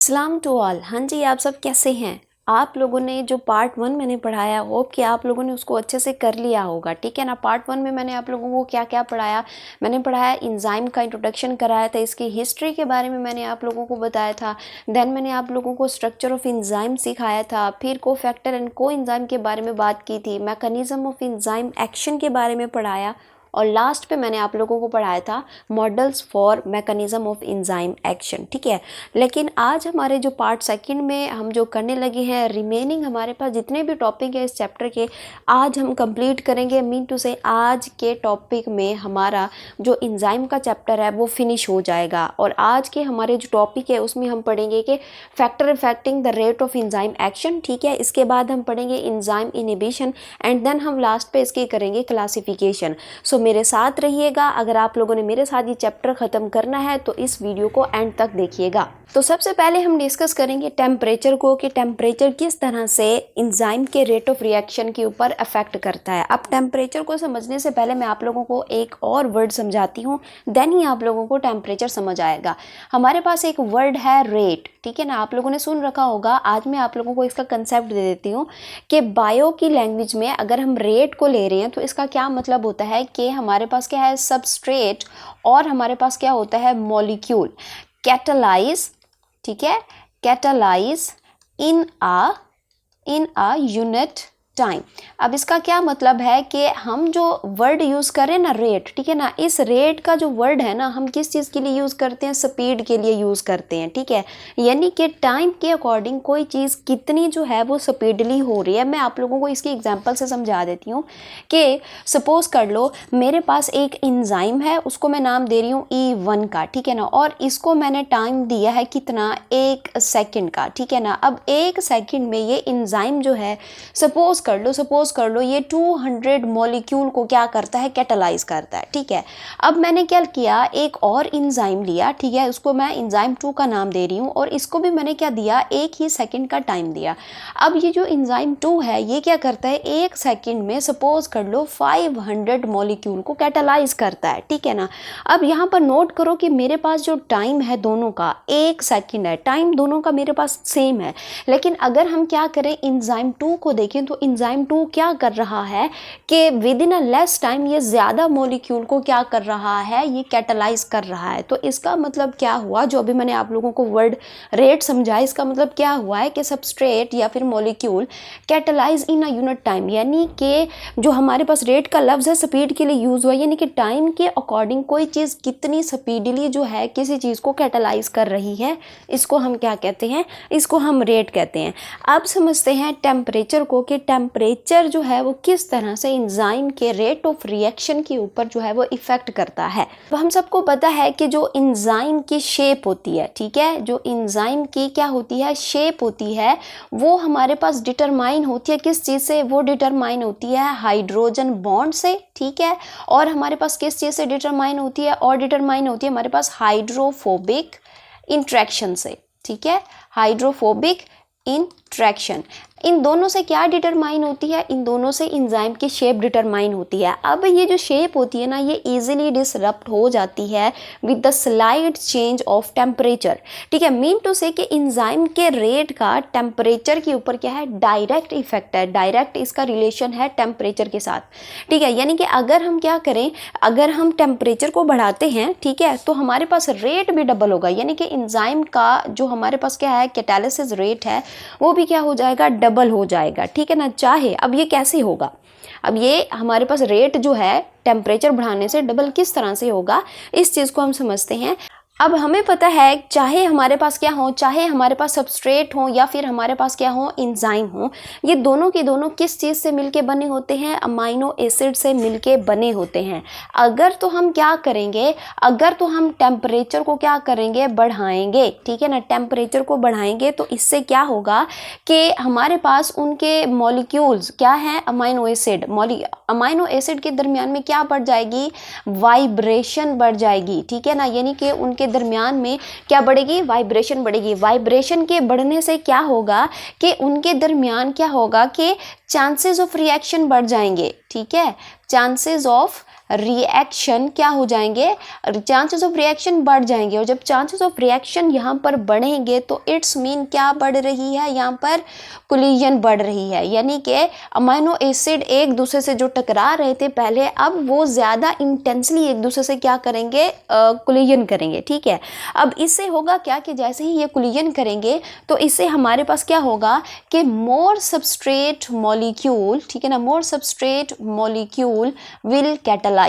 सलाम to all. हाँ जी, आप सब कैसे हैं? आप लोगों ने जो पार्ट 1 मैंने पढ़ाया, होप कि आप लोगों ने उसको अच्छे से कर लिया होगा, ठीक है ना। पार्ट 1 में मैंने आप लोगों को क्या क्या पढ़ाया, मैंने पढ़ाया एंजाइम का इंट्रोडक्शन कराया था, इसकी हिस्ट्री के बारे में मैंने आप लोगों को बताया था। देन मैंने आप लोगों को स्ट्रक्चर ऑफ एंजाइम सिखाया था, फिर को फैक्टर एंड को एंजाइम के बारे में बात की थी, मैकेनिज्म ऑफ एंजाइम एक्शन के बारे में पढ़ाया, और लास्ट पे मैंने आप लोगों को पढ़ाया था models for mechanism of enzyme action, ठीक है। लेकिन आज हमारे जो पार्ट सेकंड में हम जो करने लगे हैं, रिमेनिंग हमारे पास जितने भी टॉपिक है इस चैप्टर के, आज हम कंप्लीट करेंगे। मीन टू से आज के टॉपिक में हमारा जो एंजाइम का चैप्टर है वो फिनिश हो जाएगा, और आज के हमारे जो टॉपिक है उसमें हम पढ़ेंगे कि factor affecting the rate of enzyme action, ठीक है। इसके बाद हम पढ़ेंगे एंजाइम इनहिबिशन, एंड देन हम लास्ट पे इसकी करेंगे क्लासिफिकेशन। सो मेरे साथ रहिएगा। अगर आप लोगों ने मेरे साथ ये चैप्टर ख़त्म करना है तो इस वीडियो को एंड तक देखिएगा। तो सबसे पहले हम डिस्कस करेंगे टेम्परेचर को, कि टेम्परेचर किस तरह से एंजाइम के रेट ऑफ रिएक्शन के ऊपर अफेक्ट करता है। अब टेम्परेचर को समझने से पहले मैं आप लोगों को एक और वर्ड समझाती हूँ, देन ही आप लोगों को टेम्परेचर समझ आएगा। हमारे पास एक वर्ड है रेट, ठीक है ना, आप लोगों ने सुन रखा होगा। आज मैं आप लोगों को इसका कंसेप्ट दे देती हूँ कि बायो की लैंग्वेज में अगर हम रेट को ले रहे हैं तो इसका क्या मतलब होता है कि हमारे पास क्या है, सबस्ट्रेट, और हमारे पास क्या होता है, मॉलिक्यूल कैटालाइज, ठीक है, catalyse in a unit time. अब इसका क्या मतलब है कि हम जो वर्ड यूज़ करें ना, रेट, ठीक है ना, इस रेट का जो वर्ड है ना, हम किस चीज़ के लिए यूज़ करते हैं, स्पीड के लिए यूज़ करते हैं, ठीक है। यानी कि टाइम के अकॉर्डिंग कोई चीज़ कितनी जो है वो स्पीडली हो रही है। मैं आप लोगों को इसकी एग्जांपल से समझा देती हूँ कि सपोज कर लो मेरे पास एक एंजाइम है, उसको मैं नाम दे रही हूँ E1 का, ठीक है ना, और इसको मैंने टाइम दिया है कितना, 1 सेकेंड का, ठीक है ना। अब 1 सेकेंड में ये एंजाइम जो है, सपोज कर लो ये 200 मॉलिक्यूल को क्या करता है, कैटालाइज करता है, ठीक है। अब मैंने क्या किया, एक और एंजाइम लिया, ठीक है, उसको मैं एंजाइम 2 का नाम दे रही हूँ, और इसको भी मैंने क्या दिया, 1 ही सेकंड का टाइम दिया। अब ये जो एंजाइम 2 है ये क्या करता है, 1 सेकंड में सपोज कर लो 500 मॉलिक्यूल को कैटालाइज करता है, ठीक है ना। अब यहाँ पर नोट करो कि मेरे पास जो टाइम है दोनों का 1 सेकंड है, टाइम दोनों का मेरे पास सेम है। लेकिन अगर हम क्या करें, एंजाइम 2 को देखें तो एंजाइम 2 क्या कर रहा है कि with in a less time ये ज़्यादा मॉलिक्यूल को क्या कर रहा है, ये कैटालाइज कर रहा है। तो इसका मतलब क्या हुआ, जो अभी मैंने आप लोगों को वर्ड रेट समझा, इसका मतलब क्या हुआ है कि सबस्ट्रेट या फिर molecule catalyse in a unit time, यानी कि जो हमारे पास रेट का लफ्ज़ है स्पीड के लिए यूज़ हुआ, यानी कि टाइम के अकॉर्डिंग कोई चीज़ कितनी स्पीडली जो है किसी चीज़ को कैटालाइज कर रही है, इसको हम क्या कहते हैं, इसको हम रेट कहते हैं। अब समझते हैं टेम्परेचर को, कि टेम्परेचर जो है वो किस तरह से एंजाइम के रेट ऑफ रिएक्शन के ऊपर जो है वो इफ़ेक्ट करता है। तो हम सबको पता है कि जो एंजाइम की शेप होती है, ठीक है, जो एंजाइम की क्या होती है, शेप होती है, वो हमारे पास डिटरमाइन होती है किस चीज़ से, वो डिटरमाइन होती है हाइड्रोजन बॉन्ड से, ठीक है। और हमारे पास किस चीज़ से डिटरमाइन होती है, और डिटरमाइन होती है हमारे पास हाइड्रोफोबिक इंट्रैक्शन से, ठीक है, हाइड्रोफोबिक इंट्रैक्शन। इन दोनों से क्या डिटरमाइन होती है, इन दोनों से एंजाइम की शेप डिटरमाइन होती है। अब ये जो शेप होती है ना, ये इजीली डिसरप्ट हो जाती है with the slide change of temperature, ठीक है। मीन टू से कि एंजाइम के रेट का टेम्परेचर के ऊपर क्या है, डायरेक्ट इफेक्ट है, डायरेक्ट इसका रिलेशन है टेम्परेचर के साथ, ठीक है। यानी कि अगर हम क्या करें, अगर हम टेम्परेचर को बढ़ाते हैं, ठीक है, तो हमारे पास रेट भी डबल होगा, यानी कि एंजाइम का जो हमारे पास क्या है कैटालिसिस रेट है वो भी क्या हो जाएगा, डबल हो जाएगा, ठीक है ना। चाहे अब ये कैसे होगा, अब ये हमारे पास रेट जो है टेम्परेचर बढ़ाने से डबल किस तरह से होगा, इस चीज़ को हम समझते हैं। अब हमें पता है चाहे हमारे पास क्या हो, चाहे हमारे पास सबस्ट्रेट हो या फिर हमारे पास क्या हो, एंजाइम हो, ये दोनों के दोनों किस चीज़ से मिलके बने होते हैं, अमाइनो एसिड से मिलके बने होते हैं। अगर तो हम क्या करेंगे, अगर तो हम टेम्परेचर को क्या करेंगे, बढ़ाएंगे, ठीक है ना, टेम्परेचर को बढ़ाएंगे तो इससे क्या होगा कि हमारे पास उनके मॉलिक्यूल्स क्या हैं, अमाइनो एसिड, अमाइनो एसिड के दरमियान में क्या बढ़ जाएगी, वाइब्रेशन बढ़ जाएगी, ठीक है ना। यानी कि उनके दरमियान में क्या बढ़ेगी, वाइब्रेशन बढ़ेगी। वाइब्रेशन के बढ़ने से क्या होगा कि उनके दरमियान क्या होगा कि चांसेस ऑफ रिएक्शन बढ़ जाएंगे, ठीक है, चांसेस ऑफ रिएक्शन क्या हो जाएंगे, चांसेस ऑफ रिएक्शन बढ़ जाएंगे। और जब चांसेस ऑफ रिएक्शन यहाँ पर बढ़ेंगे तो इट्स मीन क्या बढ़ रही है, यहाँ पर कोलिजन बढ़ रही है, यानी कि अमाइनो एसिड एक दूसरे से जो टकरा रहे थे पहले, अब वो ज़्यादा इंटेंसली एक दूसरे से क्या करेंगे, कोलिजन करेंगे। ठीक है, अब इससे होगा क्या कि जैसे ही ये कोलिजन करेंगे तो इससे हमारे पास क्या होगा कि मोर सबस्ट्रेट मॉलिक्यूल, ठीक है ना, मोर सबस्ट्रेट मॉलिक्यूल विल कैटलाइज।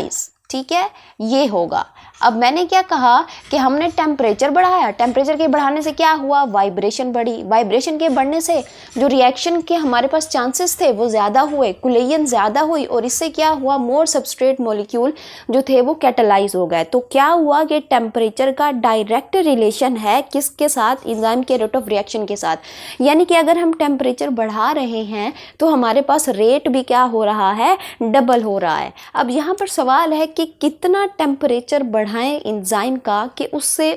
ठीक है, ये होगा। अब मैंने क्या कहा कि हमने टेम्परेचर बढ़ाया, टेम्परेचर के बढ़ाने से क्या हुआ, वाइब्रेशन बढ़ी, वाइब्रेशन के बढ़ने से जो रिएक्शन के हमारे पास चांसेस थे वो ज़्यादा हुए, कोलिजन ज़्यादा हुई, और इससे क्या हुआ, मोर सबस्ट्रेट मॉलिक्यूल जो थे वो कैटलाइज हो गए। तो क्या हुआ कि टेम्परेचर का डायरेक्ट रिलेशन है किसके साथ, एंजाइम के रेट ऑफ रिएक्शन के साथ। यानी कि अगर हम टेम्परेचर बढ़ा रहे हैं तो हमारे पास रेट भी क्या हो रहा है, डबल हो रहा है। अब यहाँ पर सवाल है कि कितना टेम्परेचर बढ़ाएं एंजाइम का कि उससे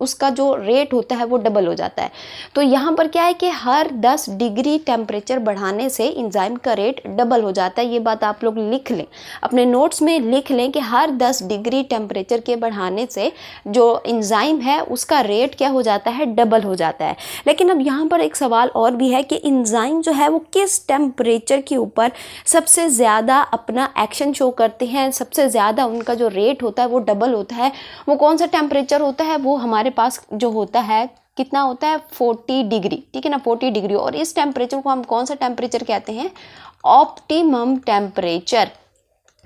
उसका जो रेट होता है वो डबल हो जाता है। तो यहाँ पर क्या है कि हर 10 डिग्री टेम्परेचर बढ़ाने से एंजाइम का रेट डबल हो जाता है। ये बात आप लोग लिख लें, अपने नोट्स में लिख लें कि हर 10 डिग्री टेम्परेचर के बढ़ाने से जो एंजाइम है उसका रेट क्या हो जाता है, डबल हो जाता है। लेकिन अब यहाँ पर एक सवाल और भी है कि एंजाइम जो है वो किस टेम्परेचर के ऊपर सबसे ज़्यादा अपना एक्शन शो करते हैं, सबसे ज़्यादा उनका जो रेट होता है वो डबल होता है, वो कौन सा टेम्परेचर होता है, वो हमारे पास जो होता है कितना होता है, 40 डिग्री। ठीक है ना, 40 डिग्री। और इस टेम्परेचर को हम कौन सा टेम्परेचर कहते हैं, ऑप्टिमम टेम्परेचर।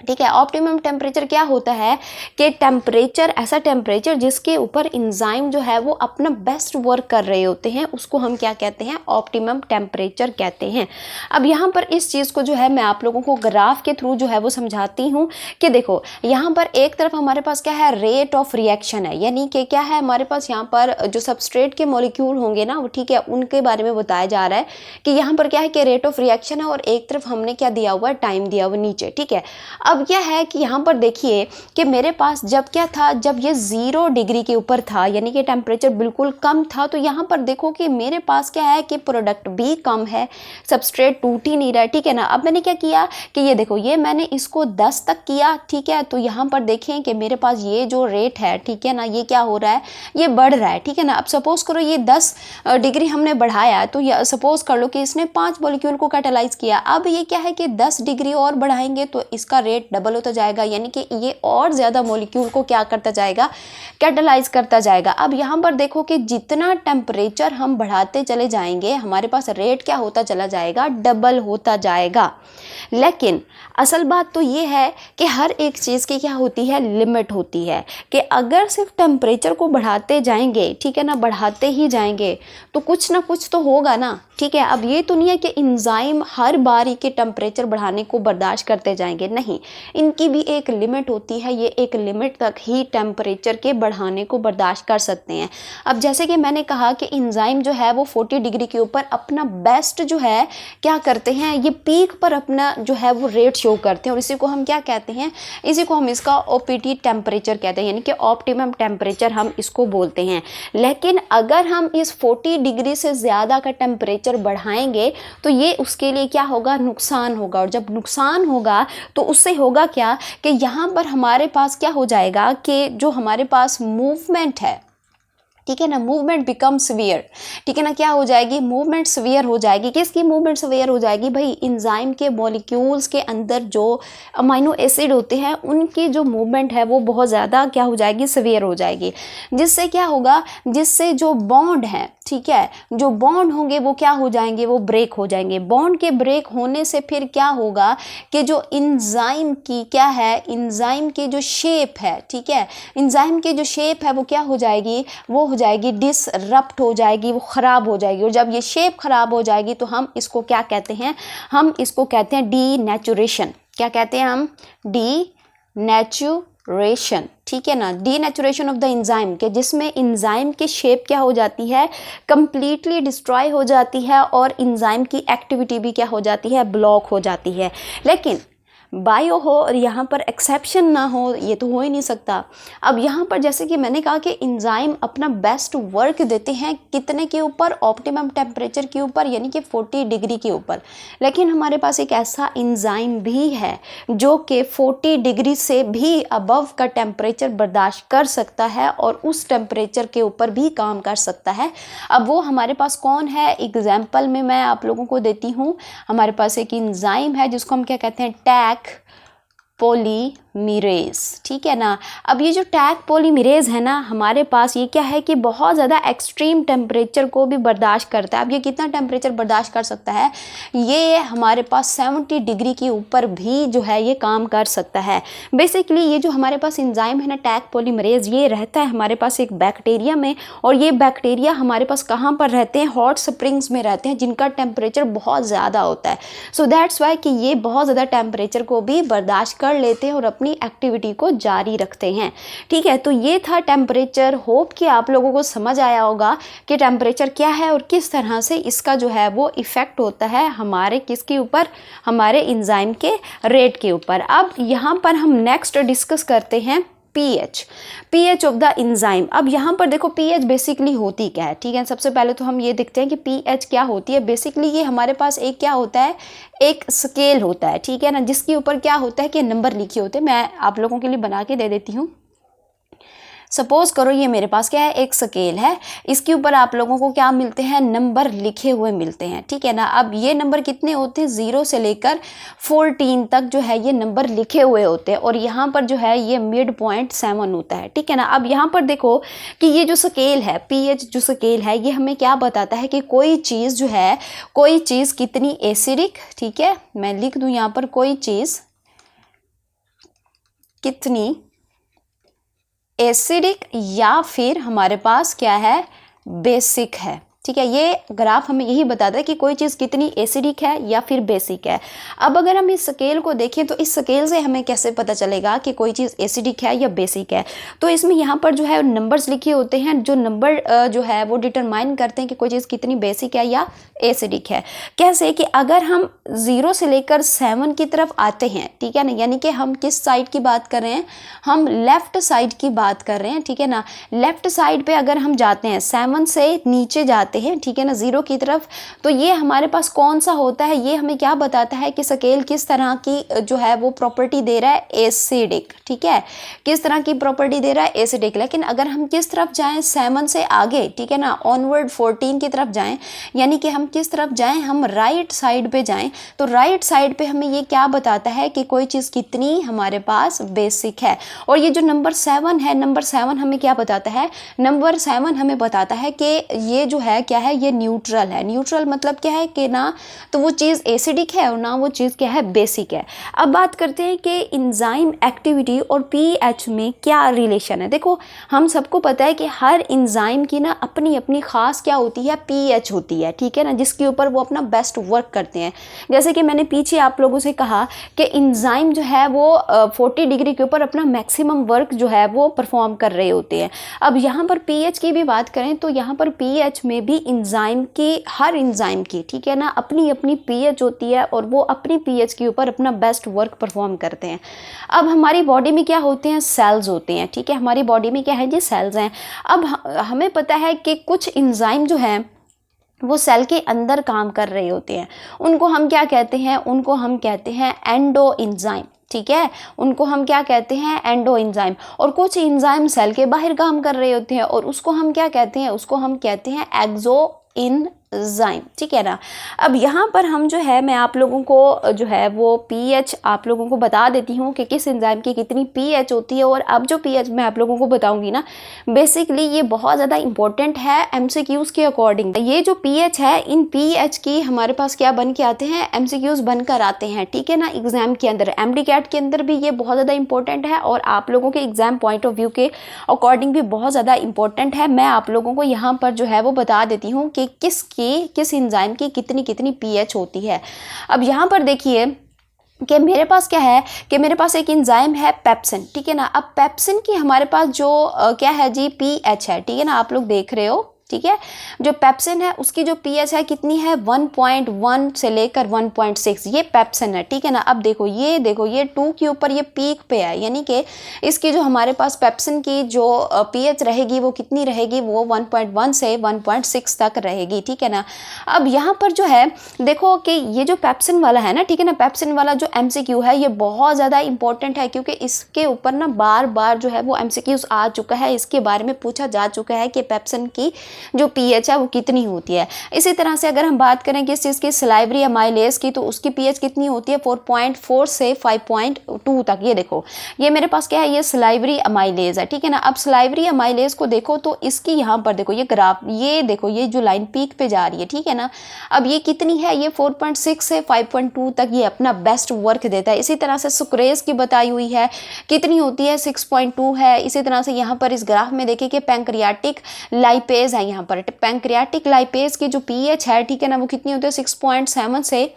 ठीक है, ऑप्टिमम टेम्परेचर क्या होता है कि टेम्परेचर, ऐसा टेम्परेचर जिसके ऊपर एंजाइम जो है वो अपना बेस्ट वर्क कर रहे होते हैं, उसको हम क्या कहते हैं, ऑप्टिमम टेम्परेचर कहते हैं। अब यहाँ पर इस चीज़ को जो है मैं आप लोगों को ग्राफ के थ्रू जो है वो समझाती हूँ कि देखो यहाँ पर एक तरफ हमारे पास क्या है, रेट ऑफ रिएक्शन है, यानी कि क्या है हमारे पास यहाँ पर जो सबस्ट्रेट के मॉलिक्यूल होंगे ना, ठीक है, उनके बारे में बताया जा रहा है कि यहाँ पर क्या है कि रेट ऑफ रिएक्शन है, और एक तरफ हमने क्या दिया हुआ है, टाइम दिया हुआ नीचे। ठीक है, अब क्या है कि यहाँ पर देखिए कि मेरे पास जब क्या था, जब ये 0 डिग्री के ऊपर था, यानी कि टेम्परेचर बिल्कुल कम था, तो यहाँ पर देखो कि मेरे पास क्या है कि प्रोडक्ट भी कम है, सबस्ट्रेट टूट ही नहीं रहा है। ठीक है ना, अब मैंने क्या किया कि ये देखो, ये मैंने इसको 10 तक किया। ठीक है, तो यहाँ पर देखें कि मेरे पास ये जो रेट है, ठीक है ना, ये क्या हो रहा है, ये बढ़ रहा है। ठीक है ना, अब सपोज करो ये 10 डिग्री हमने बढ़ाया, तो ये सपोज कर लो कि इसने 5 मॉलिक्यूल को कैटालाइज किया। अब ये क्या है कि 10 डिग्री और बढ़ाएंगे तो इसका रेट डबल होता जाएगा, यानी कि ये और ज़्यादा मॉलिक्यूल को क्या करता जाएगा, कैटालाइज करता जाएगा। अब यहाँ पर देखो कि जितना टेम्परेचर हम बढ़ाते चले जाएंगे हमारे पास रेट क्या होता चला जाएगा, डबल होता जाएगा। लेकिन असल बात तो ये है कि हर एक चीज़ की क्या होती है, लिमिट होती है, कि अगर सिर्फ टेम्परेचर को बढ़ाते जाएंगे, ठीक है ना, बढ़ाते ही जाएंगे तो कुछ ना कुछ तो होगा ना। ठीक है, अब ये तो नहीं है कि एंजाइम हर बारी के टेम्परेचर बढ़ाने को बर्दाश्त करते जाएंगे, नहीं, इनकी भी एक लिमिट होती है, ये एक लिमिट तक ही टेम्परेचर के बढ़ाने को बर्दाश्त कर सकते हैं। अब जैसे कि मैंने कहा कि एंजाइम जो है वो 40 डिग्री के ऊपर अपना बेस्ट जो है क्या करते हैं, ये पीक पर अपना जो है वो रेट शो करते हैं, और इसी को हम क्या कहते हैं, इसी को हम इसका ओपीटी टेम्परेचर कहते हैं, यानी कि ऑप्टिमम टेम्परेचर हम इसको बोलते हैं। लेकिन अगर हम इस 40 डिग्री से ज़्यादा का टेम्परेचर बढ़ाएंगे तो ये उसके लिए क्या होगा, नुकसान होगा। और जब नुकसान होगा तो उससे होगा क्या कि यहाँ पर हमारे पास क्या हो जाएगा कि जो हमारे पास मूवमेंट है, ठीक है ना, मूवमेंट बिकम सीवियर। ठीक है ना, क्या हो जाएगी, मूवमेंट सीवियर हो जाएगी। किसकी मूवमेंट सीवियर हो जाएगी भाई, एंजाइम के मॉलिक्यूल्स के अंदर जो अमाइनो एसिड होते हैं उनकी जो मूवमेंट है वो बहुत ज़्यादा क्या हो जाएगी, सीवियर हो जाएगी। जिससे क्या होगा, जिससे जो बॉन्ड है, ठीक है, जो बॉन्ड होंगे वो क्या हो जाएंगे, वो ब्रेक हो जाएंगे। बॉन्ड के ब्रेक होने से फिर क्या होगा कि जो एंजाइम की क्या है, एंजाइम की जो शेप है, ठीक है, एंजाइम की जो शेप है वो क्या हो जाएगी, वो हो जाएगी डिसरप्ट हो जाएगी, वो ख़राब हो जाएगी। और जब ये शेप ख़राब हो जाएगी तो हम इसको क्या कहते हैं, हम इसको कहते हैं डीनेचुरेशन। क्या कहते हैं हम, डीनेचुरेशन। ठीक है ना, डीनेचुरेशन ऑफ द एंजाइम, के जिसमें एंजाइम की शेप क्या हो जाती है, कंप्लीटली डिस्ट्रॉय हो जाती है, और एंजाइम की एक्टिविटी भी क्या हो जाती है, ब्लॉक हो जाती है। लेकिन बायो हो और यहाँ पर एक्सेप्शन ना हो, ये तो हो ही नहीं सकता। अब यहाँ पर जैसे कि मैंने कहा कि इंजाइम अपना बेस्ट वर्क देते हैं कितने के ऊपर, ऑप्टिमम टेम्परेचर के ऊपर, यानी कि 40 डिग्री के ऊपर। लेकिन हमारे पास एक ऐसा इंजाइम भी है जो कि 40 डिग्री से भी अबव का टेम्परेचर बर्दाश्त कर सकता है और उस टेम्परेचर के ऊपर भी काम कर सकता है। अब वो हमारे पास कौन है, एग्जाम्पल में मैं आप लोगों को देती हूँ। हमारे पास एक इंजाइम है जिसको हम क्या कहते हैं, टैक पॉलीमरेज, ठीक है ना। अब ये जो टैक पॉलीमरेज है ना, हमारे पास ये क्या है कि बहुत ज़्यादा एक्सट्रीम टेम्परेचर को भी बर्दाश्त करता है। अब ये कितना टेम्परेचर बर्दाश्त कर सकता है, ये हमारे पास 70 डिग्री के ऊपर भी जो है ये काम कर सकता है। बेसिकली ये जो हमारे पास इंजाइम है ना टैक पॉलीमरेज, ये रहता है हमारे पास एक बैक्टीरिया में, और ये बैक्टीरिया हमारे पास कहाँ पर रहते हैं, हॉट स्प्रिंग्स में रहते हैं जिनका टेम्परेचर बहुत ज़्यादा होता है। सो दैट्स वाई कि ये बहुत ज़्यादा टेम्परेचर को भी बर्दाश्त कर लेते हैं और अपनी एक्टिविटी को जारी रखते हैं, ठीक है। तो ये था टेम्परेचर। होप कि आप लोगों को समझ आया होगा कि टेम्परेचर क्या है और किस तरह से इसका जो है वो इफ़ेक्ट होता है हमारे किसके ऊपर, हमारे इंजाइम के रेट के ऊपर। अब यहाँ पर हम नेक्स्ट डिस्कस करते हैं पीएच ऑफ द इंजाइम। अब यहाँ पर देखो पीएच बेसिकली होती क्या है, ठीक है। सबसे पहले तो हम ये देखते हैं कि पीएच क्या होती है। बेसिकली ये हमारे पास एक क्या होता है, एक स्केल होता है, ठीक है ना, जिसके ऊपर क्या होता है कि नंबर लिखे होते हैं। मैं आप लोगों के लिए बना के दे देती हूँ। सपोज करो ये मेरे पास क्या है, एक स्केल है, इसके ऊपर आप लोगों को क्या मिलते हैं, नंबर लिखे हुए मिलते हैं, ठीक है ना। अब ये नंबर कितने होते हैं, 0 से लेकर 14 तक जो है ये नंबर लिखे हुए होते हैं, और यहाँ पर जो है ये मिड पॉइंट 7 होता है, ठीक है ना। अब यहाँ पर देखो कि ये जो स्केल है, पीएच जो स्केल है, ये हमें क्या बताता है कि कोई चीज़ जो है, कोई चीज़ कितनी एसिडिक, ठीक है, मैं लिख दूँ यहाँ पर, कोई चीज़ कितनी एसिडिक या फिर हमारे पास क्या है, बेसिक है, ठीक है। ये ग्राफ हमें यही बताता है कि कोई चीज़ कितनी एसिडिक है या फिर बेसिक है। अब अगर हम इस स्केल को देखें तो इस स्केल से हमें कैसे पता चलेगा कि कोई चीज़ एसिडिक है या बेसिक है। तो इसमें यहाँ पर जो है नंबर्स लिखे होते हैं, जो नंबर जो है वो डिटरमाइन करते हैं कि कोई चीज़ कितनी बेसिक है या एसिडिक है। कैसे कि अगर हम 0 से लेकर 7 की तरफ आते हैं, ठीक है ना, यानी कि हम किस साइड की बात कर रहे हैं, हम लेफ़्ट साइड की बात कर रहे हैं, ठीक है ना। लेफ़्ट साइड पे अगर हम जाते हैं, 7 से नीचे जाते हैं, ठीक है ना, 0 की तरफ, तो ये हमारे पास कौन सा होता है, ये हमें क्या बताता है कि स्केल किस तरह की जो है वो प्रॉपर्टी दे रहा है, एसिडिक, ठीक है, किस तरह की प्रॉपर्टी दे रहा है, एसिडिक। लेकिन अगर हम किस तरफ जाएं, 7 से आगे, ठीक है ना, ऑनवर्ड 14 की तरफ जाएं, यानी कि हम किस तरफ जाएं, हम राइट साइड पे जाएं, तो राइट साइड पे हमें ये क्या बताता है कि कोई चीज़ कितनी हमारे पास बेसिक है। और ये जो नंबर 7 है, नंबर 7 हमें क्या बताता है, नंबर 7 हमें बताता है कि ये जो है क्या है, ये न्यूट्रल है। न्यूट्रल मतलब क्या है कि ना तो वो चीज़ एसिडिक है और ना वो चीज़ क्या है, बेसिक है। अब बात करते हैं कि इंजाइम एक्टिविटी और पीएच में क्या रिलेशन है। देखो हम सबको पता है कि हर इंजाइम की ना अपनी अपनी ख़ास क्या होती है, पीएच होती है, ठीक है ना, जिसके ऊपर वो अपना बेस्ट वर्क करते हैं। जैसे कि मैंने पीछे आप लोगों से कहा कि इंजाइम जो है वो 40 डिग्री के ऊपर अपना मैक्सिमम वर्क जो है वो परफॉर्म कर रहे होते हैं। अब यहाँ पर पीएच की भी बात करें तो यहाँ पर पीएच में भी इंजाइम की, हर इंजाइम की, ठीक है ना, अपनी अपनी पीएच होती है और वो अपनी पीएच के ऊपर अपना बेस्ट वर्क परफॉर्म करते हैं। अब हमारी बॉडी में क्या होते हैं, सेल्स होते हैं, ठीक है, हमारी बॉडी में क्या है जी, सेल्स हैं। अब हमें पता है कि कुछ इंजाइम जो है वो सेल के अंदर काम कर रहे होते हैं, उनको हम क्या कहते हैं, उनको हम कहते हैं एंडो इंजाइम, ठीक है, उनको हम क्या कहते हैं, एंडो इंजाइम। और कुछ इंजाइम सेल के बाहर काम कर रहे होते हैं और उसको हम क्या कहते हैं, उसको हम कहते हैं एक्सो इंजाइम, ठीक है ना। अब यहाँ पर हम जो है, मैं आप लोगों को जो है वो पीएच आप लोगों को बता देती हूँ कि किस एंजाइम की कितनी पीएच होती है। और अब जो पीएच मैं आप लोगों को बताऊँगी ना, बेसिकली ये बहुत ज़्यादा इंपॉर्टेंट है एमसीक्यूज़ के अकॉर्डिंग। ये जो पीएच है, इन पीएच की हमारे पास क्या बन के आते हैं, एमसीक्यूज़ बनकर आते हैं, ठीक है ना, एग्जाम के अंदर, एमडीकैट के अंदर भी ये बहुत ज़्यादा इंपॉर्टेंट है और आप लोगों के एग्जाम पॉइंट ऑफ व्यू के अकॉर्डिंग भी बहुत ज़्यादा इंपॉर्टेंट है। मैं आप लोगों को यहाँ पर जो है वो बता देती हूँ कि किस एंजाइम की कितनी कितनी पीएच होती है। अब यहाँ पर देखिए कि मेरे पास क्या है कि मेरे पास एक एंजाइम है पेप्सिन, ठीक है ना। अब पेप्सिन की हमारे पास जो क्या है जी, पीएच है, ठीक है ना, आप लोग देख रहे हो ठीक है। जो पेप्सिन है उसकी जो पीएच है कितनी है 1.1 से लेकर 1.6, ये पेप्सिन है, ठीक है ना। अब देखो ये 2 के ऊपर ये पीक पे है, यानी कि इसकी जो हमारे पास पेप्सिन की जो पीएच रहेगी वो कितनी रहेगी, वो 1.1 से 1.6 तक रहेगी, ठीक है ना। अब यहाँ पर जो है देखो कि ये जो पेप्सिन वाला है ना, ठीक है ना, पेप्सिन वाला जो एमसीक्यू है ये बहुत ज़्यादा इंपॉर्टेंट है, क्योंकि इसके ऊपर ना बार बार जो है वो एमसीक्यूज आ चुका है, इसके बारे में पूछा जा चुका है कि पेप्सिन की जो पीएच है वो कितनी होती है। इसी तरह से अगर हम बात करें किस चीज़ की, सलाइवरी अमाइलेज की, तो उसकी पीएच कितनी होती है 4.4 से 5.2 तक। ये देखो ये मेरे पास क्या है, ये सलाइवरी अमाइलेज है, ठीक है ना। अब सलाइवरी अमाइलेज को देखो तो इसकी यहाँ पर देखो ये ग्राफ, ये देखो ये जो लाइन पीक पे जा रही है, ठीक है ना। अब ये कितनी है, ये 4.6 से 5.2 तक ये अपना बेस्ट वर्क देता है। इसी तरह से सुक्रेज की बताई हुई है कितनी होती है 6.2 है। इसी तरह से यहाँ पर इस ग्राफ में देखिए कि पैंक्रियाटिक लाइपेज है, यहाँ पर पैंक्रियाटिक लाइपेज की जो पीएच है, ठीक है ना, वो कितनी होती है 6.7 से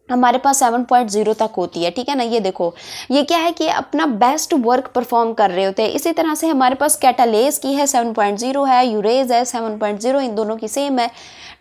हमारे पास 7.0 तक होती है, ठीक है ना। ये देखो ये क्या है कि अपना बेस्ट वर्क परफॉर्म कर रहे होते हैं। इसी तरह से हमारे पास कैटालेज की है 7.0 है, यूरेज है 7.0, इन दोनों की सेम है।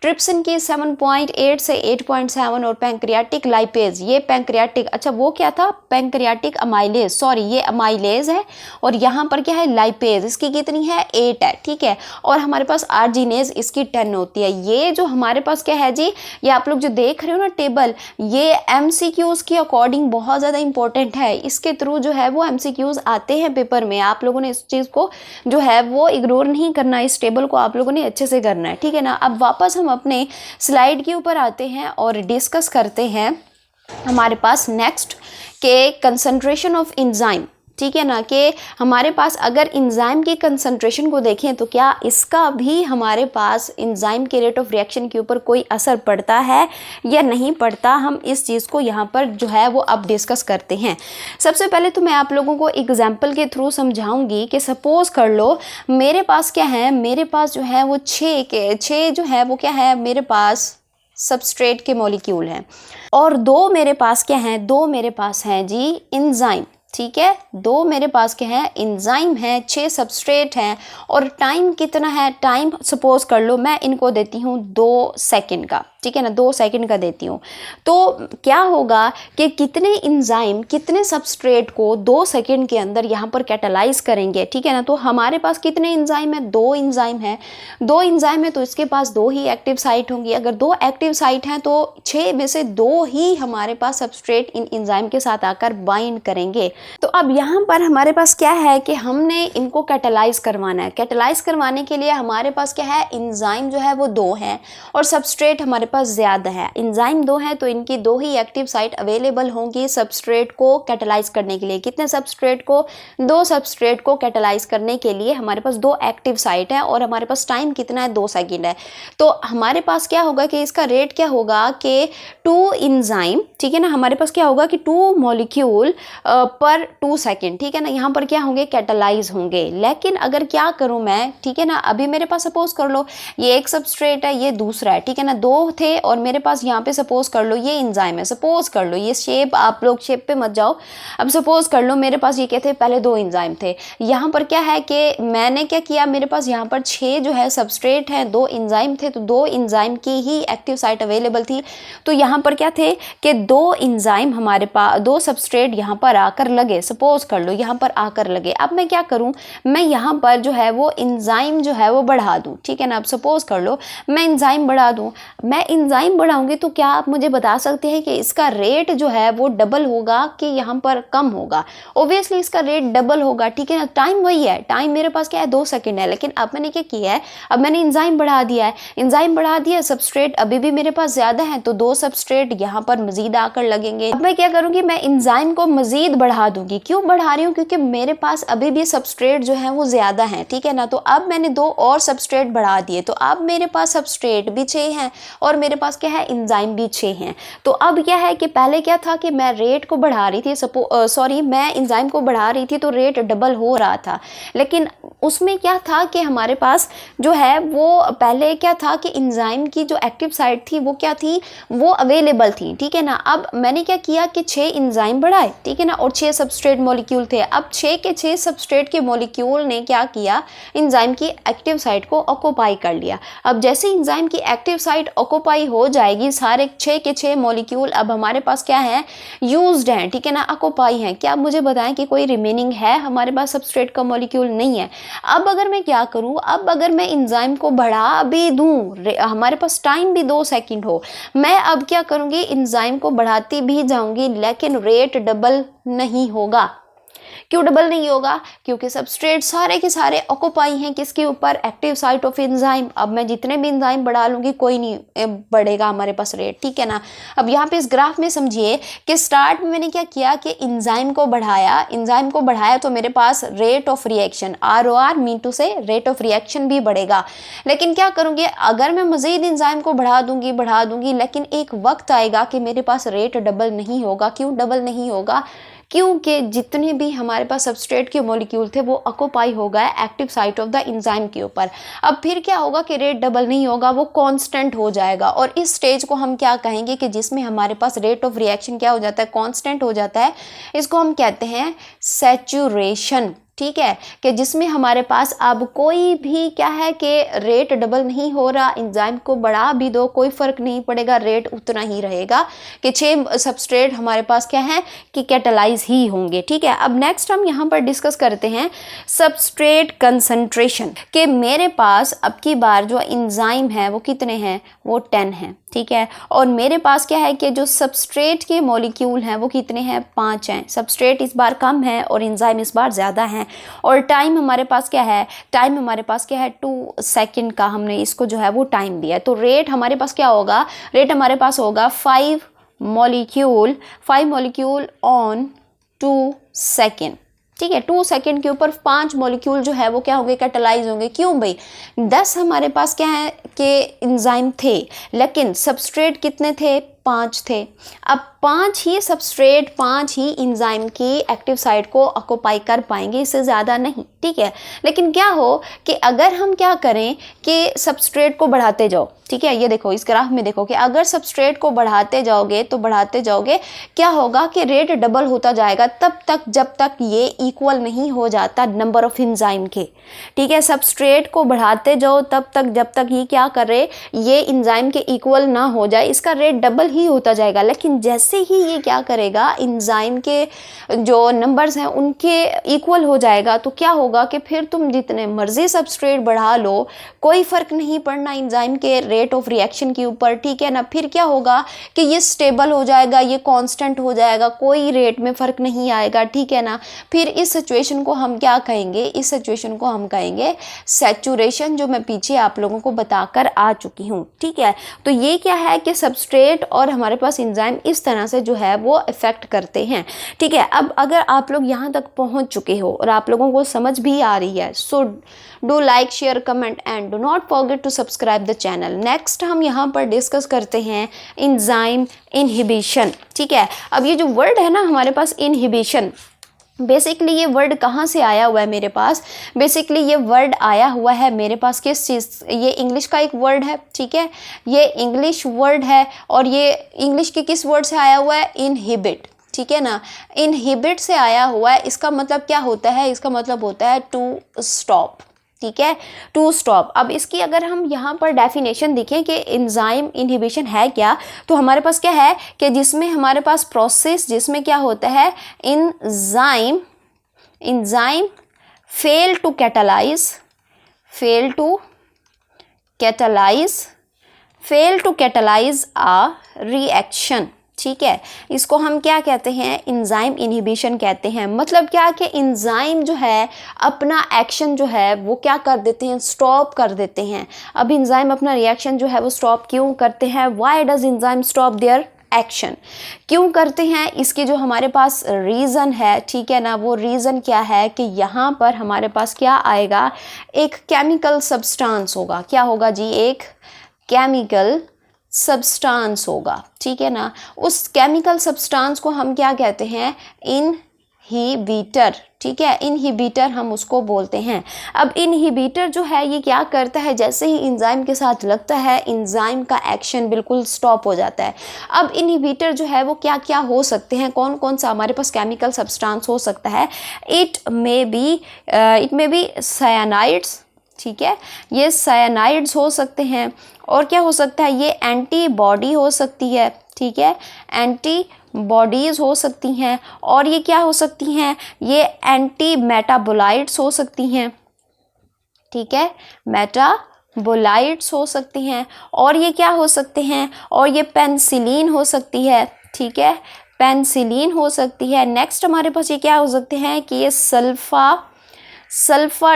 ट्रिप्सिन की 7.8 से 8.7 और पैंक्रियाटिक लाइपेज, ये पैंक्रियाटिक, अच्छा वो क्या था पैंक्रियाटिक अमाइलेज, सॉरी ये अमाइलेज है, और यहाँ पर क्या है लाइपेज, इसकी कितनी है 8 है, ठीक है। और हमारे पास आर्जिनेज इसकी 10 होती है। ये जो हमारे पास क्या है जी, ये आप लोग जो देख रहे हो ना टेबल, ये एमसीक्यूज के अकॉर्डिंग बहुत ज़्यादा इंपॉर्टेंट है। इसके थ्रू जो है वो एमसीक्यूज आते हैं पेपर में। आप लोगों ने इस चीज़ को जो है वो इग्नोर नहीं करना, इस टेबल को आप लोगों ने अच्छे से करना है, ठीक है ना। अब वापस हम अपने स्लाइड के ऊपर आते हैं और डिस्कस करते हैं हमारे पास नेक्स्ट के कंसंट्रेशन ऑफ एंजाइम, ठीक है ना, कि हमारे पास अगर एंजाइम की कंसंट्रेशन को देखें तो क्या इसका भी हमारे पास एंजाइम के रेट ऑफ रिएक्शन के ऊपर कोई असर पड़ता है या नहीं पड़ता। हम इस चीज़ को यहाँ पर जो है वो अब डिस्कस करते हैं। सबसे पहले तो मैं आप लोगों को एग्जाम्पल के थ्रू समझाऊंगी कि सपोज कर लो मेरे पास क्या है, मेरे पास जो है वो 6 जो है वो क्या है, मेरे पास सबस्ट्रेट के मॉलिक्यूल हैं, और दो मेरे पास क्या हैं, दो मेरे पास हैं जी एंजाइम, ठीक है। दो मेरे पास क्या है एंजाइम है, 6 सबस्ट्रेट हैं, और टाइम कितना है, टाइम सपोज कर लो मैं इनको देती हूँ 2 सेकंड का, ठीक है ना, 2 सेकंड का देती हूँ। तो क्या होगा कि कितने एंजाइम कितने सबस्ट्रेट को 2 सेकंड के अंदर यहाँ पर कैटालाइज करेंगे, ठीक है ना। तो हमारे पास कितने एंजाइम है, 2 एंजाइम है, 2 एंजाइम है, तो इसके पास 2 ही एक्टिव साइट होंगी। अगर 2 एक्टिव साइट हैं तो 6 में से 2 ही हमारे पास सबस्ट्रेट इन एंजाइम के साथ आकर बाइंड करेंगे। तो अब यहाँ पर हमारे पास क्या है कि हमने इनको कैटालाइज करवाना है। कैटालाइज करवाने के लिए हमारे पास क्या है, एंजाइम जो है वो 2 हैं और सबस्ट्रेट हमारे पास ज़्यादा है। एंजाइम 2 हैं तो इनकी 2 ही एक्टिव साइट अवेलेबल होंगी सबस्ट्रेट को कैटालाइज करने के लिए। कितने सबस्ट्रेट को, 2 सबस्ट्रेट को कैटालाइज करने के लिए हमारे पास 2 एक्टिव साइट है, और हमारे पास टाइम कितना है 2 सेकेंड है। तो हमारे पास क्या होगा कि इसका रेट क्या होगा कि 2 एंजाइम, ठीक है ना, हमारे पास क्या होगा कि 2 मॉलिक्यूल पर 2 सेकेंड, ठीक है ना, यहाँ पर क्या होंगे कैटालाइज होंगे। लेकिन अगर क्या करूँ मैं, ठीक है ना, अभी मेरे पास सपोज कर लो ये एक सबस्ट्रेट है, ये दूसरा है, ठीक है ना, 2 थे, और मेरे पास यहाँ पे सपोज कर लो ये एंजाइम है, सपोज कर लो ये शेप, आप लोग शेप पे मत जाओ। अब सपोज कर लो मेरे पास ये क्या थे, पहले 2 एंजाइम थे। यहाँ पर क्या है कि मैंने क्या किया, मेरे पास यहाँ पर 6 जो है सबस्ट्रेट हैं, 2 एंजाइम थे, तो 2 एंजाइम की ही एक्टिव साइट अवेलेबल थी। तो यहाँ पर क्या थे कि 2 एंजाइम हमारे पास, 2 सबस्ट्रेट यहाँ पर आकर लगे, सपोज कर लो यहाँ पर आकर लगे। अब मैं क्या करूँ, मैं यहाँ पर जो है वो एंजाइम जो है वो बढ़ा दूँ, ठीक है ना। अब सपोज कर लो मैं एंजाइम बढ़ा दूँ, मैं एंजाइम बढ़ाऊंगी तो क्या आप मुझे बता सकते हैं कि इसका रेट जो है वो डबल होगा कि यहाँ पर कम होगा। ओब्वियसली इसका रेट डबल होगा, ठीक है ना। टाइम वही है, टाइम मेरे पास क्या है 2 सेकंड है, लेकिन अब मैंने क्या किया है, अब मैंने एंजाइम बढ़ा दिया है, एंजाइम बढ़ा दिया, सबस्ट्रेट अभी भी मेरे पास ज़्यादा है, तो 2 सबस्ट्रेट यहाँ पर मजीद आकर लगेंगे। अब मैं क्या करूँगी, मैं एंजाइम को मजीद बढ़ा दूंगी। क्यों बढ़ा रही हूँ, क्योंकि मेरे पास अभी भी सबस्ट्रेट जो है वो ज़्यादा है, ठीक है ना। तो अब मैंने 2 और सबस्ट्रेट बढ़ा दिए, तो अब मेरे पास सबस्ट्रेट भी 6 हैं और मेरे पास क्या है एंजाइम भी 6 हैं। तो अब क्या है कि पहले क्या था कि मैं रेट को बढ़ा रही थी, मैं एंजाइम को बढ़ा रही थी तो रेट डबल हो रहा था, लेकिन उसमें क्या था कि हमारे पास जो है वो पहले क्या था कि एंजाइम की जो एक्टिव साइट थी वो क्या थी, वो अवेलेबल थी, ठीक है ना। अब मैंने क्या किया कि 6 एंजाइम बढ़ाए, ठीक है ना, और 6 सबस्ट्रेट मॉलिक्यूल थे। अब 6 के 6 सबस्ट्रेट के मॉलिक्यूल ने क्या किया, एंजाइम की एक्टिव साइट को ऑक्यूपाई कर लिया। अब जैसे एंजाइम की एक्टिव साइट ऑक्यूपाई हो जाएगी, सारे 6 के 6 मॉलिक्यूल अब हमारे पास क्या है, यूज्ड हैं, ठीक है ना, ऑक्यूपाई हैं। क्या आप मुझे बताएं कि कोई रिमेनिंग है हमारे पास सबस्ट्रेट का मॉलिक्यूल? नहीं है। अब अगर मैं क्या करूं, अब अगर मैं एंजाइम को बढ़ा भी दूं, हमारे पास टाइम भी 2 सेकंड हो, मैं अब क्या करूंगी, एंजाइम को बढ़ाती भी जाऊंगी, लेकिन रेट डबल नहीं होगा। क्यों डबल नहीं होगा? क्योंकि सबस्ट्रेट सारे के सारे ऑक्यूपाई हैं किसके ऊपर, एक्टिव साइट ऑफ एंजाइम। अब मैं जितने भी एंजाइम बढ़ा लूंगी कोई नहीं बढ़ेगा हमारे पास रेट, ठीक है ना। अब यहाँ पे इस ग्राफ में समझिए कि स्टार्ट में मैंने क्या किया कि एंजाइम को बढ़ाया तो मेरे पास rate of reaction, ROR mean to से रेट ऑफ रिएक्शन भी बढ़ेगा। लेकिन क्या करूँगी, अगर मैं मजीद एंजाइम को बढ़ा दूंगी, लेकिन एक वक्त आएगा कि मेरे पास रेट डबल नहीं होगा। क्यों डबल नहीं होगा? क्योंकि जितने भी हमारे पास सबस्ट्रेट के मॉलिक्यूल थे वो ऑक्यूपाई हो गए active site of the enzyme के ऊपर। अब फिर क्या होगा कि रेट डबल नहीं होगा, वो कांस्टेंट हो जाएगा। और इस स्टेज को हम क्या कहेंगे कि जिसमें हमारे पास रेट ऑफ रिएक्शन क्या हो जाता है, कांस्टेंट हो जाता है। इसको हम कहते हैं सैचुरेशन, ठीक है, कि जिसमें हमारे पास अब कोई भी क्या है कि रेट डबल नहीं हो रहा, एंजाइम को बढ़ा भी दो कोई फ़र्क नहीं पड़ेगा, रेट उतना ही रहेगा कि 6 सबस्ट्रेट हमारे पास क्या है कि कैटालाइज ही होंगे, ठीक है। अब नेक्स्ट हम यहाँ पर डिस्कस करते हैं सबस्ट्रेट कंसंट्रेशन, कि मेरे पास अब की बार जो एंजाइम है वो कितने हैं, वो 10 हैं, ठीक है। और मेरे पास क्या है कि जो सबस्ट्रेट के मॉलिक्यूल हैं वो कितने हैं, 5 हैं। सबस्ट्रेट इस बार कम है और एंजाइम इस बार ज़्यादा हैं। और टाइम हमारे पास क्या है, 2 सेकंड का हमने इसको जो है वो टाइम दिया है। तो रेट हमारे पास क्या होगा, रेट हमारे पास होगा 5 मॉलिक्यूल ऑन 2 सेकेंड, ठीक है। 2 सेकंड के ऊपर 5 मॉलिक्यूल जो है वो क्या होंगे, कैटालाइज होंगे। क्यों भाई, 10 हमारे पास क्या है कि एंजाइम थे, लेकिन सबस्ट्रेट कितने थे, 5 थे। अब 5 ही सबस्ट्रेट 5 ही एंजाइम की एक्टिव साइट को ऑक्यूपाई कर पाएंगे, इससे ज़्यादा नहीं, ठीक है। लेकिन क्या हो कि अगर हम क्या करें कि सबस्ट्रेट को बढ़ाते जाओ, ठीक है, ये देखो इस ग्राफ में देखो कि अगर सबस्ट्रेट को बढ़ाते जाओगे क्या होगा कि रेट डबल होता जाएगा तब तक जब तक ये इक्वल नहीं हो जाता नंबर ऑफ एंजाइम के, ठीक है। सबस्ट्रेट को बढ़ाते जाओ तब तक जब तक ये क्या करे, ये एंजाइम के इक्वल ना हो जाए, इसका रेट डबल ही होता जाएगा। लेकिन जैसे ही ये क्या करेगा, एंजाइम के जो नंबर्स हैं उनके इक्वल हो जाएगा, तो क्या होगा कि फिर तुम जितने मर्जी सबस्ट्रेट बढ़ा लो कोई फ़र्क नहीं पड़ना एंजाइम के रेट ऑफ रिएक्शन के ऊपर, ठीक है ना। फिर क्या होगा कि ये स्टेबल हो जाएगा, ये कांस्टेंट हो जाएगा, कोई रेट में फ़र्क नहीं आएगा, ठीक है ना। फिर इस सिचुएशन को हम क्या कहेंगे, इस सिचुएशन को हम कहेंगे सैचुरेशन, जो मैं पीछे आप लोगों को बताकर आ चुकी हूँ, ठीक है। तो ये क्या है कि सबस्ट्रेट और हमारे पास एंजाइम इस तरह से जो है वो इफेक्ट करते हैं, ठीक है। अब अगर आप लोग यहाँ तक पहुँच चुके हो और आप लोगों को समझ भी आ रही है, so do like, share, comment and do not forget to subscribe the channel. Next हम यहाँ पर डिस्कस करते हैं एंजाइम इनहिबिशन, ठीक है। अब ये जो वर्ड है ना हमारे पास इनहिबिशन, बेसिकली ये वर्ड कहाँ से आया हुआ है मेरे पास, बेसिकली ये वर्ड आया हुआ है मेरे पास किस चीज़, ये इंग्लिश का एक वर्ड है, ठीक है, ये इंग्लिश वर्ड है। और ये इंग्लिश के किस वर्ड से आया हुआ है, इनहिबिट, ठीक है ना, इनहिबिट से आया हुआ है। इसका मतलब क्या होता है, इसका मतलब होता है टू स्टॉप, ठीक है, टू स्टॉप। अब इसकी अगर हम यहाँ पर डेफिनेशन देखें कि एंजाइम इनहिबिशन है क्या, तो हमारे पास क्या है कि जिसमें हमारे पास प्रोसेस जिसमें क्या होता है, enzyme fail to catalyse a reaction, ठीक है। इसको हम क्या कहते हैं, एंजाइम इनहिबिशन कहते हैं। मतलब क्या कि एंजाइम जो है अपना एक्शन जो है वो क्या कर देते हैं, स्टॉप कर देते हैं। अब एंजाइम अपना रिएक्शन जो है वो स्टॉप क्यों करते हैं, why does enzyme stop their action, क्यों करते हैं, इसकी जो हमारे पास रीज़न है, ठीक है ना, वो रीज़न क्या है कि यहाँ पर हमारे पास क्या आएगा, एक केमिकल सब्सटेंस होगा। क्या होगा जी, एक केमिकल सब्सटेंस होगा, ठीक है ना। उस केमिकल सब्सटेंस को हम क्या कहते हैं, इनहिबिटर, ठीक है, इनहिबिटर हम उसको बोलते हैं। अब इनहिबिटर जो है ये क्या करता है, जैसे ही इंजाइम के साथ लगता है इंजाइम का एक्शन बिल्कुल स्टॉप हो जाता है। अब इनहिबिटर जो है वो क्या क्या हो सकते हैं, कौन कौन सा हमारे पास केमिकल सब्सटेंस हो सकता है। इट मे बी साइनाइड्स, ठीक है, ये साइनाइड्स हो सकते हैं। और क्या हो सकता है, ये एंटीबॉडी हो सकती है, ठीक है, एंटीबॉडीज़ हो सकती हैं। और ये क्या हो सकती हैं, ये एंटी मेटाबोलाइट्स हो सकती हैं, ठीक है, मेटाबोलाइट्स हो सकती हैं। और ये क्या हो सकते हैं, और ये पेनिसिलिन हो सकती है, ठीक है, पेनिसिलिन हो सकती है। नेक्स्ट हमारे पास ये क्या हो सकते हैं कि ये सल्फा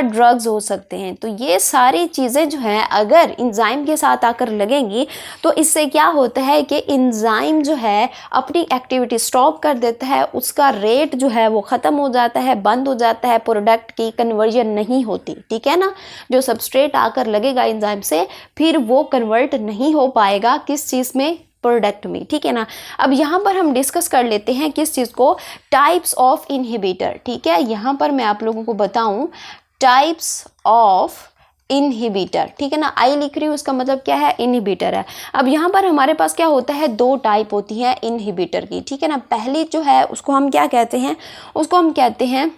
ड्रग्स हो सकते हैं। तो ये सारी चीज़ें जो हैं अगर इंजाइम के साथ आकर लगेंगी तो इससे क्या होता है कि इंजाइम जो है अपनी एक्टिविटी स्टॉप कर देता है, उसका रेट जो है वो ख़त्म हो जाता है, बंद हो जाता है, प्रोडक्ट की कन्वर्जन नहीं होती, ठीक है ना। जो सबस्ट्रेट आकर लगेगा इंजाइम से फिर वो कन्वर्ट नहीं हो पाएगा किस चीज़ में, प्रोडक्ट में, ठीक है ना। अब यहाँ पर हम डिस्कस कर लेते हैं किस चीज़ को, टाइप्स ऑफ इनहिबिटर, ठीक है। यहाँ पर मैं आप लोगों को बताऊँ टाइप्स ऑफ इनहिबिटर, ठीक है ना। आई लिख रही हूँ, इसका मतलब क्या है, इनहिबिटर है। अब यहाँ पर हमारे पास क्या होता है, दो टाइप होती है इनहिबिटर की, ठीक है ना। पहली जो है उसको हम क्या कहते हैं, उसको हम कहते हैं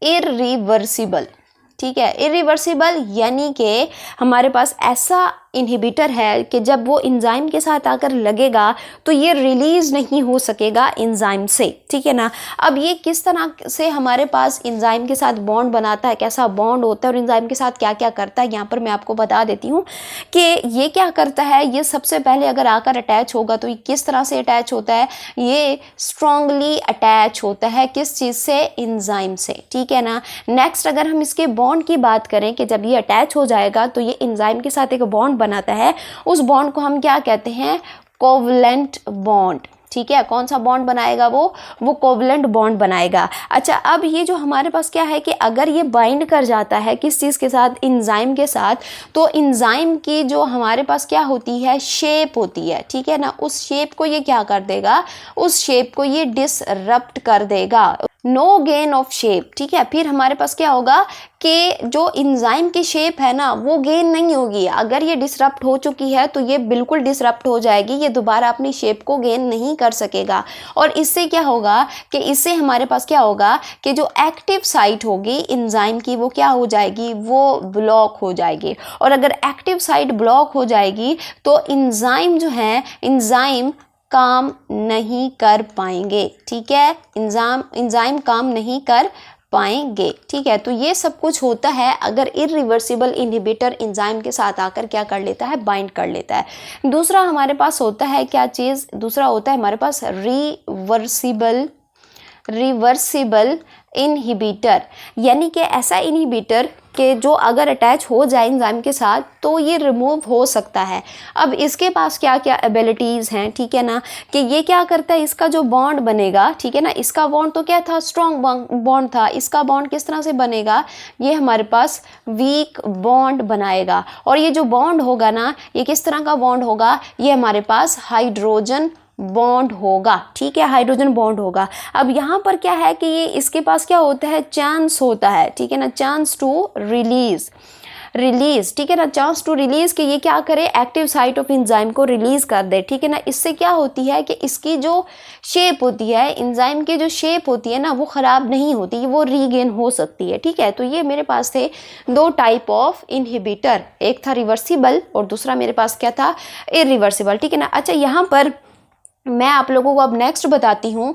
इरिवर्सिबल, ठीक है, इरिवर्सिबल यानी कि हमारे पास ऐसा इनहिबिटर है कि जब वो इंजाइम के साथ आकर लगेगा तो ये रिलीज़ नहीं हो सकेगा इंजाइम से, ठीक है ना। अब ये किस तरह से हमारे पास इंजाइम के साथ बॉन्ड बनाता है, कैसा बॉन्ड होता है और इंजाइम के साथ क्या क्या करता है, यहाँ पर मैं आपको बता देती हूँ कि ये क्या करता है। ये सबसे पहले अगर आकर अटैच होगा तो ये किस तरह से अटैच होता है, ये स्ट्रॉन्गली अटैच होता है किस चीज़ से, इंजाइम से, ठीक है ना। नेक्स्ट अगर हम इसके बॉन्ड की बात करें कि जब ये अटैच हो जाएगा तो ये इंजाइम के साथ एक बॉन्ड बनाता है, उस बॉन्ड को हम क्या कहते हैं, कोवलेंट बॉन्ड, ठीक है। कौन सा बॉन्ड बनाएगा वो कोवलेंट बॉन्ड बनाएगा। अच्छा, अब ये जो हमारे पास क्या है कि अगर ये बाइंड कर जाता है किस चीज़ के साथ, इंजाइम के साथ, तो इंजाइम की जो हमारे पास क्या होती है, शेप होती है, ठीक है ना। उस शेप को ये क्या कर देगा, उस शेप को ये डिसरप्ट कर देगा, नो गेन ऑफ शेप, ठीक है। फिर हमारे पास क्या होगा कि जो इंजाइम की शेप है ना वो गेन नहीं होगी। अगर ये डिसरप्ट हो चुकी है तो ये बिल्कुल डिसरप्ट हो जाएगी, ये दोबारा अपनी शेप को गेन नहीं कर सकेगा। और इससे क्या होगा कि इससे हमारे पास क्या होगा कि जो एक्टिव साइट होगी इंजाइम की वो क्या हो जाएगी, वो ब्लॉक हो जाएगी। और अगर एक्टिव साइट ब्लॉक हो जाएगी तो इंजाइम जो है, इंजाइम काम नहीं कर पाएंगे, ठीक है, इंजाइम काम नहीं कर पाएंगे, ठीक है। तो ये सब कुछ होता है अगर इरिवर्सिबल इनहिबिटर इंजाइम के साथ आकर क्या कर लेता है, बाइंड कर लेता है। दूसरा हमारे पास होता है क्या चीज़, दूसरा होता है हमारे पास रिवर्सिबल इनहिबिटर, यानी कि ऐसा इनहिबिटर कि जो अगर अटैच हो जाए इंजाइम के साथ तो ये रिमूव हो सकता है। अब इसके पास क्या क्या एबिलिटीज़ हैं, ठीक है ना, कि ये क्या करता है, इसका जो बॉन्ड बनेगा, ठीक है ना, इसका बॉन्ड तो क्या था, स्ट्रॉन्ग बॉन्ड था, इसका बॉन्ड किस तरह से बनेगा, ये हमारे पास वीक बॉन्ड बनाएगा। और ये जो बॉन्ड होगा ना, ये किस तरह का बॉन्ड होगा, ये हमारे पास हाइड्रोजन बॉन्ड होगा, ठीक है, हाइड्रोजन बॉन्ड होगा। अब यहाँ पर क्या है कि ये इसके पास क्या होता है, चांस होता है, ठीक है ना, चांस टू रिलीज, ठीक है ना, चांस टू रिलीज कि ये क्या करे, एक्टिव साइट ऑफ इंजाइम को रिलीज कर दे, ठीक है ना। इससे क्या होती है कि इसकी जो शेप होती है, इंजाइम की जो शेप होती है ना वो ख़राब नहीं होती, वो रीगेन हो सकती है, ठीक है। तो ये मेरे पास थे दो टाइप ऑफ इनहिबिटर, एक था रिवर्सिबल और दूसरा मेरे पास क्या था, इरिवर्सिबल, ठीक है ना। अच्छा, यहाँ पर मैं आप लोगों को अब नेक्स्ट बताती हूँ।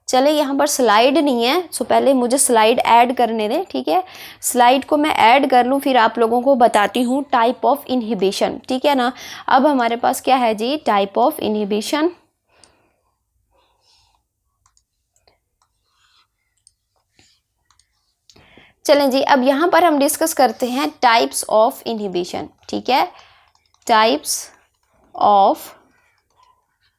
चले, यहाँ पर स्लाइड नहीं है, सो पहले मुझे स्लाइड ऐड करने दें, ठीक है। स्लाइड को मैं ऐड कर लूँ फिर आप लोगों को बताती हूँ टाइप ऑफ इनहिबिशन, ठीक है ना। अब हमारे पास क्या है जी, टाइप ऑफ इनहिबिशन। चलें जी, अब यहाँ पर हम डिस्कस करते हैं टाइप्स ऑफ इनहिबिशन, ठीक है, टाइप्स ऑफ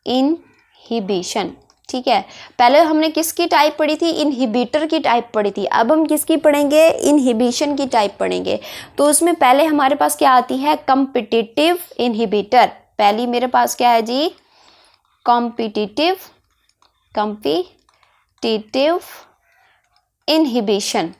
इनहिबिशन, ठीक है। पहले हमने किसकी टाइप पढ़ी थी, इनहिबिटर की टाइप पढ़ी थी। अब हम किसकी पढ़ेंगे, इनहिबिशन की टाइप पढ़ेंगे। तो उसमें पहले हमारे पास क्या आती है, कॉम्पिटिटिव इनहिबिटर। पहली मेरे पास क्या है जी, कॉम्पिटिटिव कॉम्पिटिटिव इनहिबिशन।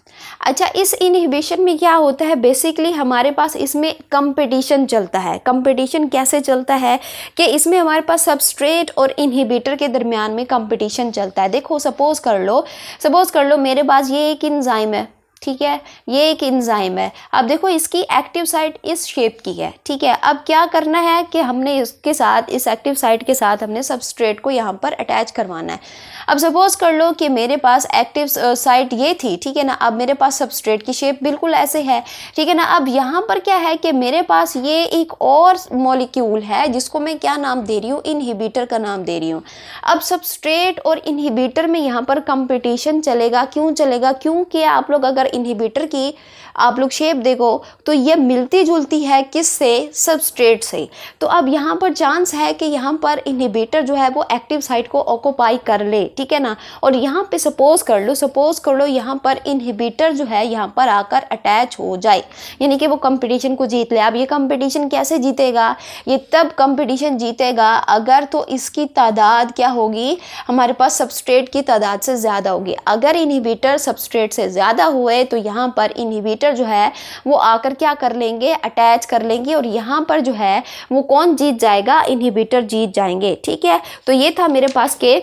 अच्छा, इस इनहिबिशन में क्या होता है, बेसिकली हमारे पास इसमें कंपटीशन चलता है। कंपटीशन कैसे चलता है कि इसमें हमारे पास सबस्ट्रेट और इनहिबिटर के दरमियान में कंपटीशन चलता है। देखो सपोज कर लो मेरे पास ये एक एंजाइम है, ठीक है, ये एक एंजाइम है। अब देखो इसकी एक्टिव साइट इस शेप की है, ठीक है। अब क्या करना है कि हमने इसके साथ, इस एक्टिव साइट के साथ हमने सबस्ट्रेट को यहाँ पर अटैच करवाना है। अब सपोज कर लो कि मेरे पास एक्टिव साइट ये थी, ठीक है ना। अब मेरे पास सबस्ट्रेट की शेप बिल्कुल ऐसे है, ठीक है ना। अब यहाँ पर क्या है कि मेरे पास ये एक और मॉलिक्यूल है जिसको मैं क्या नाम दे रही हूँ, इनहिबिटर का नाम दे रही हूँ। अब सबस्ट्रेट और इनहिबिटर में यहाँ पर कंपटीशन चलेगा। क्यों चलेगा? क्योंकि आप लोग अगर इनहिबिटर की आप लोग शेप देखो तो ये मिलती जुलती है किससे? सबस्ट्रेट से। तो अब यहाँ पर चांस है कि यहाँ पर इनहिबिटर जो है वो एक्टिव साइट को ऑक्यूपाई कर ले, ठीक है ना। और यहाँ पे सपोज कर लो यहाँ पर इनहिबिटर जो है यहाँ पर आकर अटैच हो जाए, यानी कि वो कंपटीशन को जीत ले। अब ये कंपटीशन कैसे जीतेगा? ये तब कंपटीशन जीतेगा अगर तो इसकी तादाद क्या होगी, हमारे पास सबस्ट्रेट की तादाद से ज़्यादा होगी। अगर इनहिबिटर सबस्ट्रेट से ज़्यादा हुए तो यहाँ पर इनहिबिटर जो है वो आकर क्या कर लेंगे, अटैच कर लेंगे, और यहाँ पर जो है वो कौन जीत जाएगा? इनहिबिटर जीत जाएंगे, ठीक है। तो ये था मेरे पास के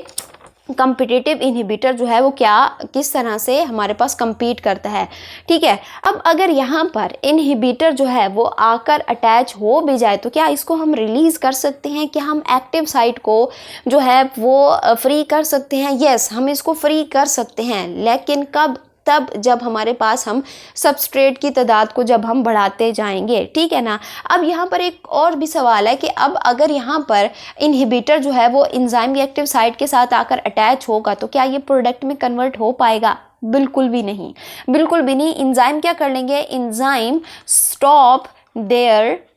कॉम्पिटिटिव इनहिबिटर जो है वो क्या, किस तरह से हमारे पास compete करता है, ठीक है। अब अगर यहाँ पर इनहिबिटर जो है वो आकर अटैच हो भी जाए तो क्या इसको हम रिलीज़ कर सकते हैं? क्या हम एक्टिव साइट को जो है वो फ्री कर सकते हैं? यस, हम इसको फ्री कर सकते हैं, लेकिन कब? तब जब हमारे पास हम सबस्ट्रेट की तादाद को जब हम बढ़ाते जाएंगे, ठीक है ना। अब यहाँ पर एक और भी सवाल है कि अब अगर यहाँ पर इनहिबिटर जो है वो एंजाइम की एक्टिव साइट के साथ आकर अटैच होगा तो क्या ये प्रोडक्ट में कन्वर्ट हो पाएगा? बिल्कुल भी नहीं, बिल्कुल भी नहीं। एंजाइम क्या कर लेंगे? Enzyme stop their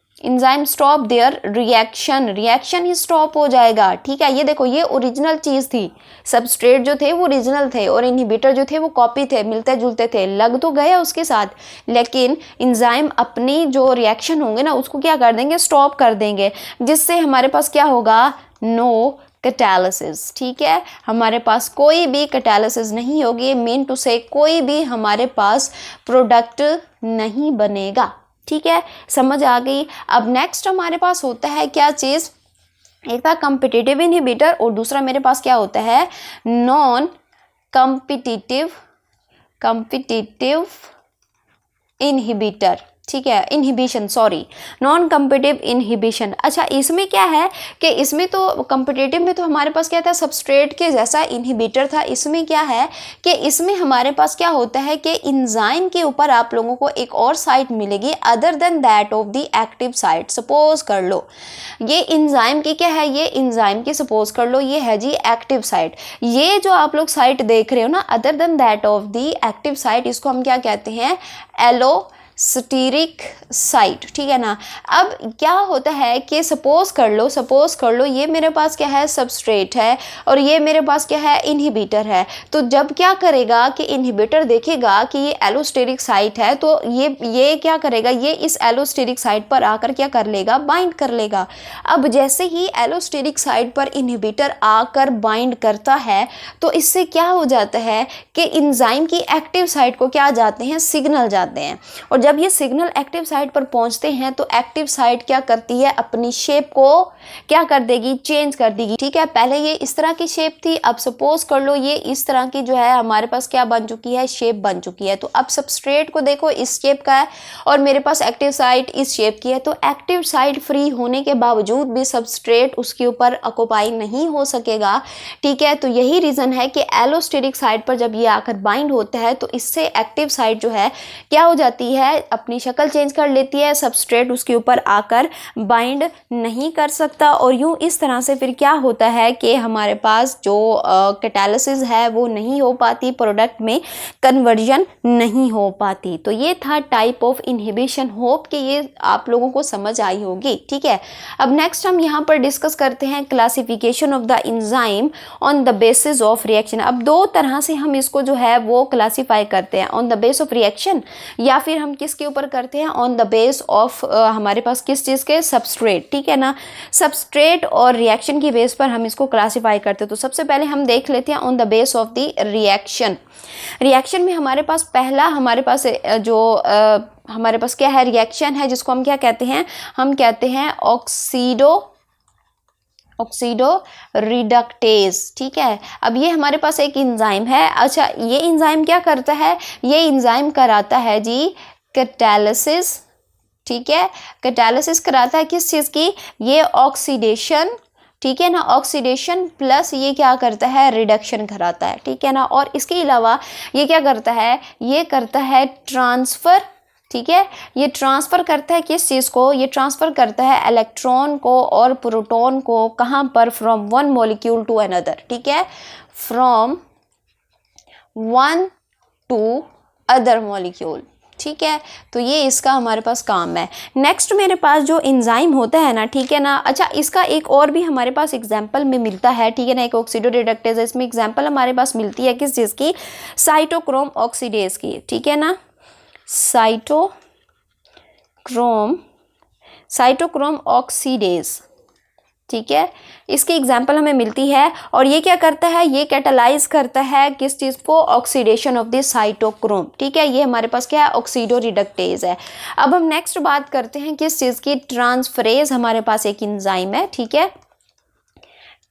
reaction he stop हो जाएगा, ठीक है। ये देखो, ये ओरिजिनल चीज़ थी, सबस्ट्रेट जो थे वो ओरिजिनल थे और इनहिबिटर जो थे वो कॉपी थे, मिलते जुलते थे, लग तो गया उसके साथ, लेकिन एंजाइम अपनी जो रिएक्शन होंगे ना उसको क्या कर देंगे? स्टॉप कर देंगे, जिससे हमारे पास क्या होगा? नो कैटालिसिस, ठीक है। हमारे पास कोई भी कैटालिसिस नहीं होगी, मीन टू से कोई भी हमारे पास प्रोडक्ट नहीं बनेगा, ठीक है। समझ आ गई? अब नेक्स्ट हमारे पास होता है क्या चीज़? एक था कॉम्पिटिटिव इनहिबिटर और दूसरा मेरे पास क्या होता है? नॉन कॉम्पिटिटिव इनहिबिटर, ठीक है, inhibition, sorry, non competitive inhibition. अच्छा, इसमें क्या है कि इसमें तो कॉम्पिटिटिव में तो हमारे पास क्या था? सबस्ट्रेट के जैसा इनहिबिटर था। इसमें क्या है कि इसमें हमारे पास क्या होता है कि एंजाइम के ऊपर आप लोगों को एक और साइट मिलेगी other than that of the active site. Suppose कर लो ये एंजाइम की क्या है? ये एंजाइम की सपोज कर लो ये है जी एक्टिव साइट। ये जो आप लोग साइट देख रहे हो ना other than that of the active site, इसको हम क्या कहते हैं? एलोस्टेरिक साइट, ठीक है ना। अब क्या होता है कि सपोज कर लो ये मेरे पास क्या है? सबस्ट्रेट है और ये मेरे पास क्या है? इनहिबिटर है। तो जब क्या करेगा कि इनहिबिटर देखेगा कि ये एलोस्टेरिक साइट है तो ये क्या करेगा? ये इस एलोस्टेरिक साइट पर आकर क्या कर लेगा? बाइंड कर लेगा। अब जैसे ही एलोस्टेरिक साइट पर इनहिबिटर आकर बाइंड करता है तो इससे क्या हो जाता है कि एंजाइम की एक्टिव साइट को क्या जाते हैं? सिग्नल जाते हैं, और जब ये सिग्नल एक्टिव साइट पर पहुंचते हैं तो एक्टिव साइट क्या करती है? अपनी शेप को क्या कर देगी? चेंज कर देगी, ठीक है। पहले ये इस तरह की शेप थी, अब सपोज कर लो ये इस तरह की जो है हमारे पास क्या बन चुकी है? शेप बन चुकी है। तो अब सबस्ट्रेट को देखो इस शेप का है और मेरे पास एक्टिव साइट इस शेप की है। तो एक्टिव साइट फ्री होने के बावजूद भी सबस्ट्रेट उसके ऊपर ऑक्यूपाई नहीं हो सकेगा, ठीक है। तो यही रीज़न है कि एलोस्टेरिक साइट पर जब ये आकर बाइंड होता है तो इससे एक्टिव साइट जो है क्या हो जाती है? अपनी शक्ल चेंज कर लेती है, सबस्ट्रेट उसके ऊपर आकर बाइंड नहीं कर सकता, और यूं इस तरह से फिर क्या होता है कि हमारे पास जो कैटालिसिस है वो नहीं हो पाती, प्रोडक्ट में कन्वर्जन नहीं हो पाती। तो ये था टाइप ऑफ इनहिबिशन। होप कि ये आप लोगों को समझ आई होगी, ठीक है। अब नेक्स्ट हम यहाँ पर डिस्कस करते हैं classification of the enzyme on the basis of reaction. अब दो तरह से हम इसको जो है वो क्लासीफाई करते हैं, on the base of reaction या फिर हम किसके ऊपर करते हैं, ऑन द बेस ऑफ हमारे पास किस चीज़ के, सबस्ट्रेट, ठीक है ना। सबस्ट्रेट और रिएक्शन की बेस पर हम इसको क्लासीफाई करते हैं। तो सबसे पहले हम देख लेते हैं on the base of the reaction. Reaction में हमारे पास पहला हमारे पास हमारे पास क्या है, रिएक्शन है जिसको हम क्या कहते हैं, हम कहते हैं ऑक्सीडो रिडक्टेज, ठीक है। अब ये हमारे पास एक एंजाइम है। अच्छा, ये एंजाइम क्या करता है, ये एंजाइम कराता है जी कैटालिसिस, ठीक है। कैटालिसिस कराता है किस चीज़ की, ये ऑक्सीडेशन, ठीक है ना, ऑक्सीडेशन प्लस ये क्या करता है, रिडक्शन कराता है, ठीक है ना। और इसके अलावा ये क्या करता है, ये करता है ट्रांसफ़र, ठीक है। ये ट्रांसफ़र करता है किस चीज़ को, ये ट्रांसफ़र करता है इलेक्ट्रॉन को और प्रोटॉन को, कहाँ पर, from one molecule to another, ठीक है, from one to other molecule, ठीक है। तो ये इसका हमारे पास काम है। नेक्स्ट मेरे पास जो एंजाइम होता है ना, ठीक है ना। अच्छा, इसका एक और भी हमारे पास एग्जांपल में मिलता है, ठीक है ना, एक ऑक्सीडो रिडक्टेज है, इसमें एग्जांपल हमारे पास मिलती है किस चीज़ की, साइटोक्रोम ऑक्सीडेज की, ठीक है ना, साइटोक्रोम ऑक्सीडेज, ठीक है। इसकी एग्जांपल हमें मिलती है। और ये क्या करता है, ये कैटालाइज करता है किस चीज़ को, ऑक्सीडेशन ऑफ द साइटोक्रोम, ठीक है। ये हमारे पास क्या है, ऑक्सीडो रिडक्टेज है। अब हम नेक्स्ट बात करते हैं किस चीज़ की, ट्रांसफरेज हमारे पास एक एंजाइम है, ठीक है,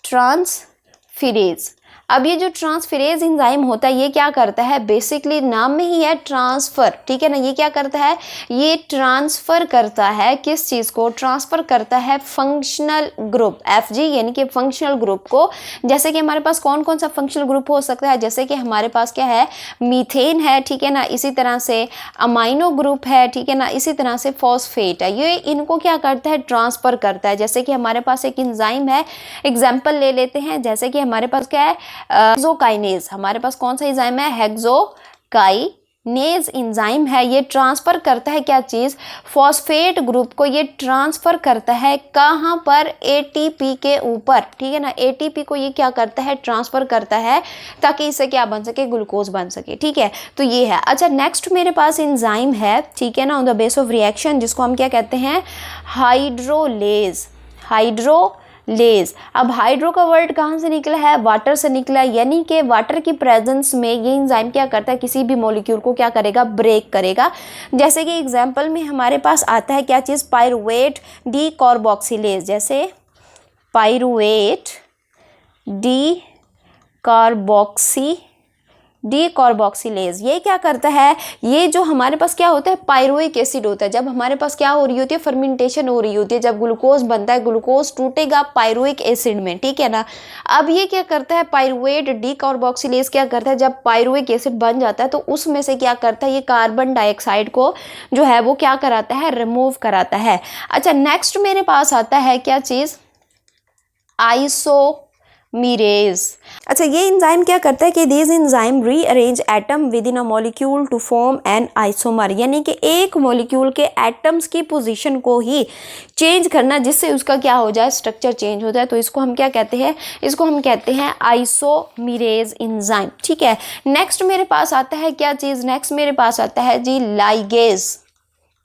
ट्रांसफरेज। अब ये जो ट्रांसफरेज एंजाइम होता है, ये क्या करता है, बेसिकली नाम में ही है ट्रांसफ़र, ठीक है ना। ये क्या करता है, ये ट्रांसफ़र करता है किस चीज़ को, ट्रांसफ़र करता है फंक्शनल ग्रुप, Fg, यानी कि फंक्शनल ग्रुप को। जैसे कि हमारे पास कौन कौन सा फंक्शनल ग्रुप हो सकता है, जैसे कि हमारे पास क्या है, मीथेन है, ठीक है ना, इसी तरह से अमाइनो ग्रुप है, ठीक है ना, इसी तरह से फॉस्फेट है। ये इनको क्या करता है, ट्रांसफ़र करता है। जैसे कि हमारे पास एक एंजाइम है, एग्जाम्पल ले लेते हैं, जैसे कि हमारे पास क्या है, हेक्सोकाइनेज, हमारे पास कौन सा एंजाइम है, हेक्सोकाइनेज एंजाइम है। ये ट्रांसफर करता है क्या चीज़, फॉस्फेट ग्रुप को ये ट्रांसफर करता है कहाँ पर, एटीपी के ऊपर, ठीक है ना। एटीपी को ये क्या करता है, ट्रांसफर करता है ताकि इससे क्या बन सके, ग्लूकोज बन सके, ठीक है। तो ये है। अच्छा, नेक्स्ट मेरे पास एंजाइम है, ठीक है ना, on the base of reaction, जिसको हम क्या कहते हैं, हाइड्रोलेज, हाइड्रोलेज। अब हाइड्रो का वर्ड कहाँ से निकला है, वाटर से निकला है, यानी कि वाटर की प्रेजेंस में ये एंजाइम क्या करता है, किसी भी मॉलिक्यूल को क्या करेगा, ब्रेक करेगा। जैसे कि एग्जांपल में हमारे पास आता है क्या चीज़, पायरुवेट डी कार्बोक्सिलेज, जैसे पायरुवेट डी कार्बोक्सिलेज। ये क्या करता है, ये जो हमारे पास क्या होता है, पायरुविक एसिड होता है। जब हमारे पास क्या हो रही होती है, फर्मेंटेशन हो रही होती है, जब ग्लूकोज बनता है, ग्लूकोज टूटेगा पायरुविक एसिड में, ठीक है ना। अब ये क्या करता है, पायरुवेट डी कार्बोक्सिलेज क्या करता है, जब पायरुविक एसिड बन जाता है तो उसमें से क्या करता है, ये कार्बन डाइऑक्साइड को जो है वो क्या कराता है, रिमूव कराता है। अच्छा, नेक्स्ट मेरे पास आता है क्या चीज़, आइसोमीरेज। अच्छा, ये एंजाइम क्या करता है कि this enzyme rearrange atom within a molecule to form an isomer, यानी कि एक मॉलिक्यूल के एटम्स की पोजीशन को ही चेंज करना, जिससे उसका क्या हो जाए, स्ट्रक्चर चेंज हो जाए। तो इसको हम क्या कहते हैं, इसको हम कहते हैं आइसोमीरेज एंजाइम, ठीक है। नेक्स्ट मेरे पास आता है क्या चीज़, नेक्स्ट मेरे पास आता है जी लाइगेज,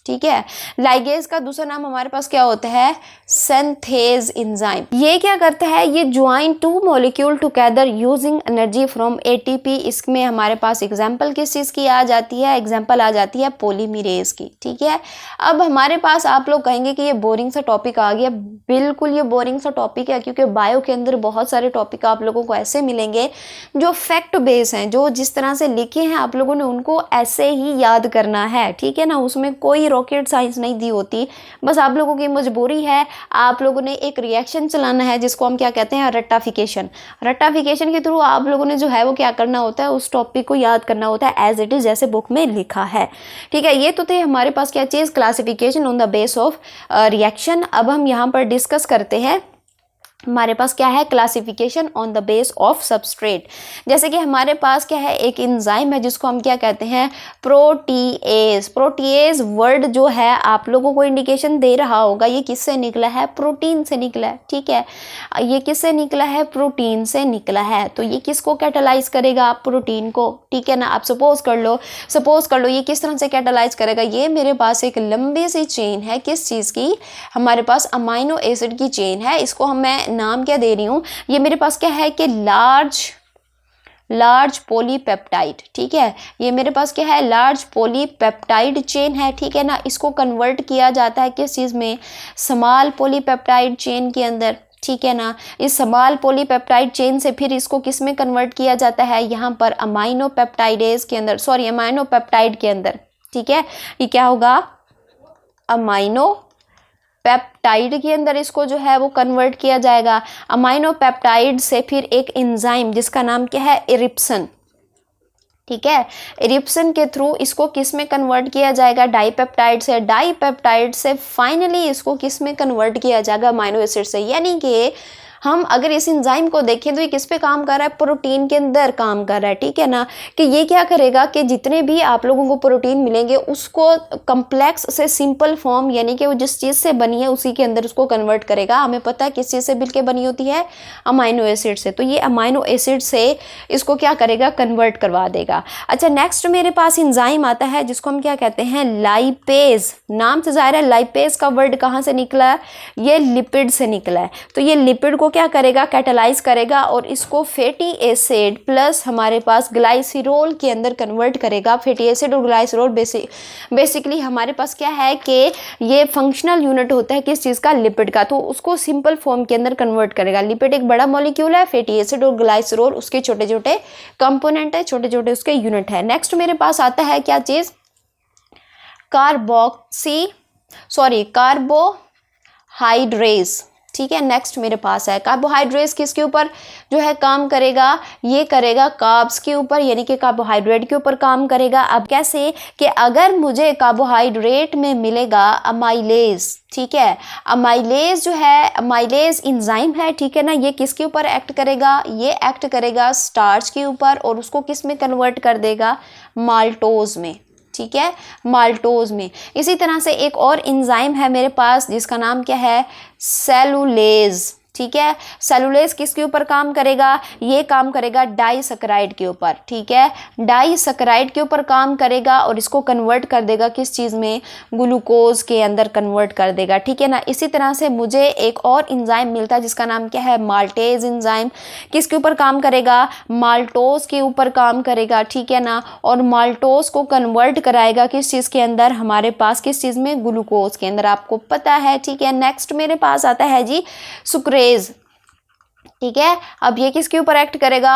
ठीक है। लाइगेज का दूसरा नाम हमारे पास क्या होता है, सिंथेज एंजाइम। ये क्या करता है, ये join two molecule together using energy from ATP. इसमें हमारे पास एग्जांपल किस चीज़ की आ जाती है, एग्जांपल आ जाती है पॉलीमरेज की, ठीक है। अब हमारे पास आप लोग कहेंगे कि ये बोरिंग सा टॉपिक आ गया, बिल्कुल ये बोरिंग सा टॉपिक है, क्योंकि बायो के अंदर बहुत सारे टॉपिक आप लोगों को ऐसे मिलेंगे जो फैक्ट बेस हैं, जो जिस तरह से लिखे हैं आप लोगों ने उनको ऐसे ही याद करना है, ठीक है ना। उसमें कोई रॉकेट साइंस नहीं दी होती, बस आप लोगों की मजबूरी है, आप लोगों ने एक रिएक्शन चलाना है जिसको हम क्या कहते हैं, रट्टाफिकेशन। रट्टाफिकेशन के थ्रू आप लोगों ने जो है वो क्या करना होता है, उस टॉपिक को याद करना होता है एज इट इज़, जैसे बुक में लिखा है, ठीक है। ये तो थे हमारे पास क्या चीज़, classification on the base of reaction. अब हम यहाँ पर डिस्कस करते हैं हमारे पास क्या है, classification on the base of substrate. जैसे कि हमारे पास क्या है, एक एंजाइम है जिसको हम क्या कहते हैं, प्रोटीएज। प्रोटीएज वर्ड जो है आप लोगों को इंडिकेशन दे रहा होगा ये किससे निकला है, प्रोटीन से निकला है, ठीक है। ये किससे निकला है, प्रोटीन से निकला है। तो ये किसको कैटालाइज करेगा, प्रोटीन को, ठीक है ना। आप सपोज कर लो ये किस तरह से कैटालाइज करेगा, ये मेरे पास एक लंबी सी चेन है, किस चीज़ की, हमारे पास अमाइनो एसिड की चेन है। इसको मैं नाम क्या दे रही हूँ, ये मेरे पास क्या है कि लार्ज पॉलीपेप्टाइड, ठीक है। ये मेरे पास क्या है, लार्ज पॉलीपेप्टाइड चेन है, ठीक है ना। इसको कन्वर्ट किया जाता है किस चीज़ में, स्मॉल पॉलीपेप्टाइड चेन के अंदर, ठीक है ना। इस स्मॉल पॉलीपेप्टाइड चेन से फिर इसको किस में कन्वर्ट किया जाता है, यहाँ पर अमाइनो पेप्टाइडेज के अंदर, सॉरी अमाइनो पेप्टाइड के अंदर, ठीक है। ये क्या होगा, अमाइनो पेप्टाइड के अंदर इसको जो है वो कन्वर्ट किया जाएगा। अमाइनो पेप्टाइड से फिर एक एंजाइम जिसका नाम क्या है, इरिप्सन, ठीक है। इरिप्सन के थ्रू इसको किस में कन्वर्ट किया जाएगा, डाईपेप्टाइड से। डाईपेप्टाइड से फाइनली इसको किस में कन्वर्ट किया जाएगा, अमाइनो एसिड से। यानी कि हम अगर इस एंजाइम को देखें तो ये किस पे काम कर रहा है, प्रोटीन के अंदर काम कर रहा है, ठीक है ना। कि ये क्या करेगा कि जितने भी आप लोगों को प्रोटीन मिलेंगे उसको कम्प्लेक्स से सिंपल फॉर्म, यानी कि वो जिस चीज़ से बनी है उसी के अंदर उसको कन्वर्ट करेगा। हमें पता है किस चीज़ से मिलकर बनी होती है, अमाइनो एसिड से। तो ये अमाइनो एसिड से इसको क्या करेगा, कन्वर्ट करवा देगा। अच्छा, नेक्स्ट मेरे पास एंजाइम आता है जिसको हम क्या कहते हैं, लाइपेज। नाम से जाहिर है लाइपेज का वर्ड कहाँ से निकला है, ये लिपिड से निकला है। तो ये लिपिड को क्या करेगा, कैटालाइज करेगा और इसको फैटी एसिड प्लस हमारे पास ग्लाइसिरोल के अंदर कन्वर्ट करेगा। फैटी एसिड और ग्लाइसिरोल बेसिकली हमारे पास क्या है कि ये फंक्शनल यूनिट होता है किस चीज़ का, लिपिड का। तो उसको सिंपल फॉर्म के अंदर कन्वर्ट करेगा। लिपिड एक बड़ा मॉलिक्यूल है, फैटी एसिड और ग्लाइसिरोल उसके छोटे छोटे कंपोनेंट है, छोटे छोटे उसके यूनिट है। नेक्स्ट मेरे पास आता है क्या चीज़, कार्बोहाइड्रेज, ठीक है। नेक्स्ट मेरे पास है कार्बोहाइड्रेट्स, किसके ऊपर जो है काम करेगा, ये करेगा कार्ब्स के ऊपर, यानी कि कार्बोहाइड्रेट के ऊपर काम करेगा। अब कैसे कि अगर मुझे कार्बोहाइड्रेट में मिलेगा अमाइलेज, ठीक है। अमाइलेज जो है, अमाइलेज एंजाइम है, ठीक है ना। ये किसके ऊपर एक्ट करेगा, ये एक्ट करेगा स्टार्च के ऊपर और उसको किस में कन्वर्ट कर देगा, माल्टोज में, ठीक है, माल्टोज में। इसी तरह से एक और एंजाइम है मेरे पास जिसका नाम क्या है, सेलुलेज, ठीक है। सेलुलेज किसके ऊपर काम करेगा, ये काम करेगा डाइसैकेराइड के ऊपर, ठीक है। डाइसैकेराइड के ऊपर काम करेगा और इसको कन्वर्ट कर देगा किस चीज़ में, ग्लूकोज के अंदर कन्वर्ट कर देगा, ठीक है ना। इसी तरह से मुझे एक और एंजाइम मिलता है जिसका नाम क्या है, माल्टेज एंजाइम। किसके ऊपर काम करेगा, माल्टोज के ऊपर काम करेगा, ठीक है ना। और माल्टोज को कन्वर्ट कराएगा किस चीज़ के अंदर, हमारे पास किस चीज़ में, ग्लूकोज के अंदर, आपको पता है, ठीक है। नेक्स्ट मेरे पास आता है जी सुक्रेज, ठीक है। अब ये किसके ऊपर एक्ट करेगा,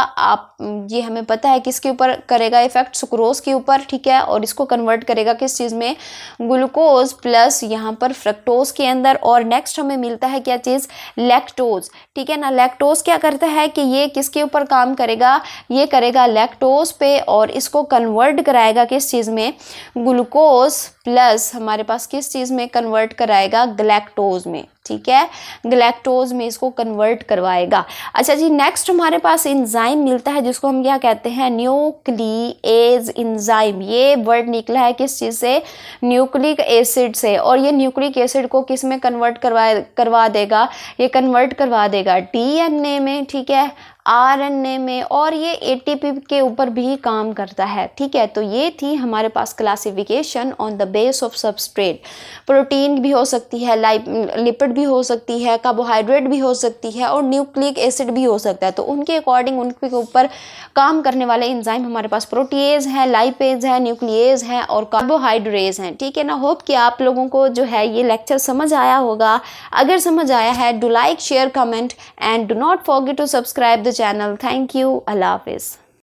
ये हमें पता है किसके ऊपर करेगा इफेक्ट, सुक्रोज के ऊपर, ठीक है। और इसको कन्वर्ट करेगा किस चीज़ में, ग्लूकोज प्लस यहाँ पर फ्रक्टोज के अंदर। और नेक्स्ट हमें मिलता है क्या चीज़, लैक्टोज, ठीक है ना। लैक्टोज क्या करता है कि ये किसके ऊपर काम करेगा, ये करेगा लैक्टोज पे और इसको कन्वर्ट कराएगा किस चीज़ में, ग्लूकोज प्लस हमारे पास किस चीज़ में कन्वर्ट कराएगा, गलैक्टोज में, ठीक है। गलैक्टोज में इसको कन्वर्ट करवाएगा। अच्छा जी, नेक्स्ट हमारे पास एंजाइम मिलता है जिसको हम क्या कहते हैं, न्यूक्लिएज एंजाइम। ये वर्ड निकला है किस चीज़ से, न्यूक्लिक एसिड से। और ये न्यूक्लिक एसिड को किस में कन्वर्ट करवा देगा, ये कन्वर्ट करवा देगा डीएनए में, ठीक है, आरएनए में। और ये एटीपी के ऊपर भी काम करता है, ठीक है। तो ये थी हमारे पास classification on the base of substrate. Protein भी हो सकती है, लिपिड भी हो सकती है, कार्बोहाइड्रेट भी हो सकती है और न्यूक्लिक एसिड भी हो सकता है। तो उनके अकॉर्डिंग उनके ऊपर काम करने वाले एंजाइम हमारे पास प्रोटीएज है, लाइपेज है, न्यूक्लिएज है और कार्बोहाइड्रेज हैं, ठीक है ना। होप कि आप लोगों को जो है ये लेक्चर समझ आया होगा। अगर समझ आया है, do like, share, comment and do not forget to subscribe the channel. Thank you, अल्लाह हाफिज़।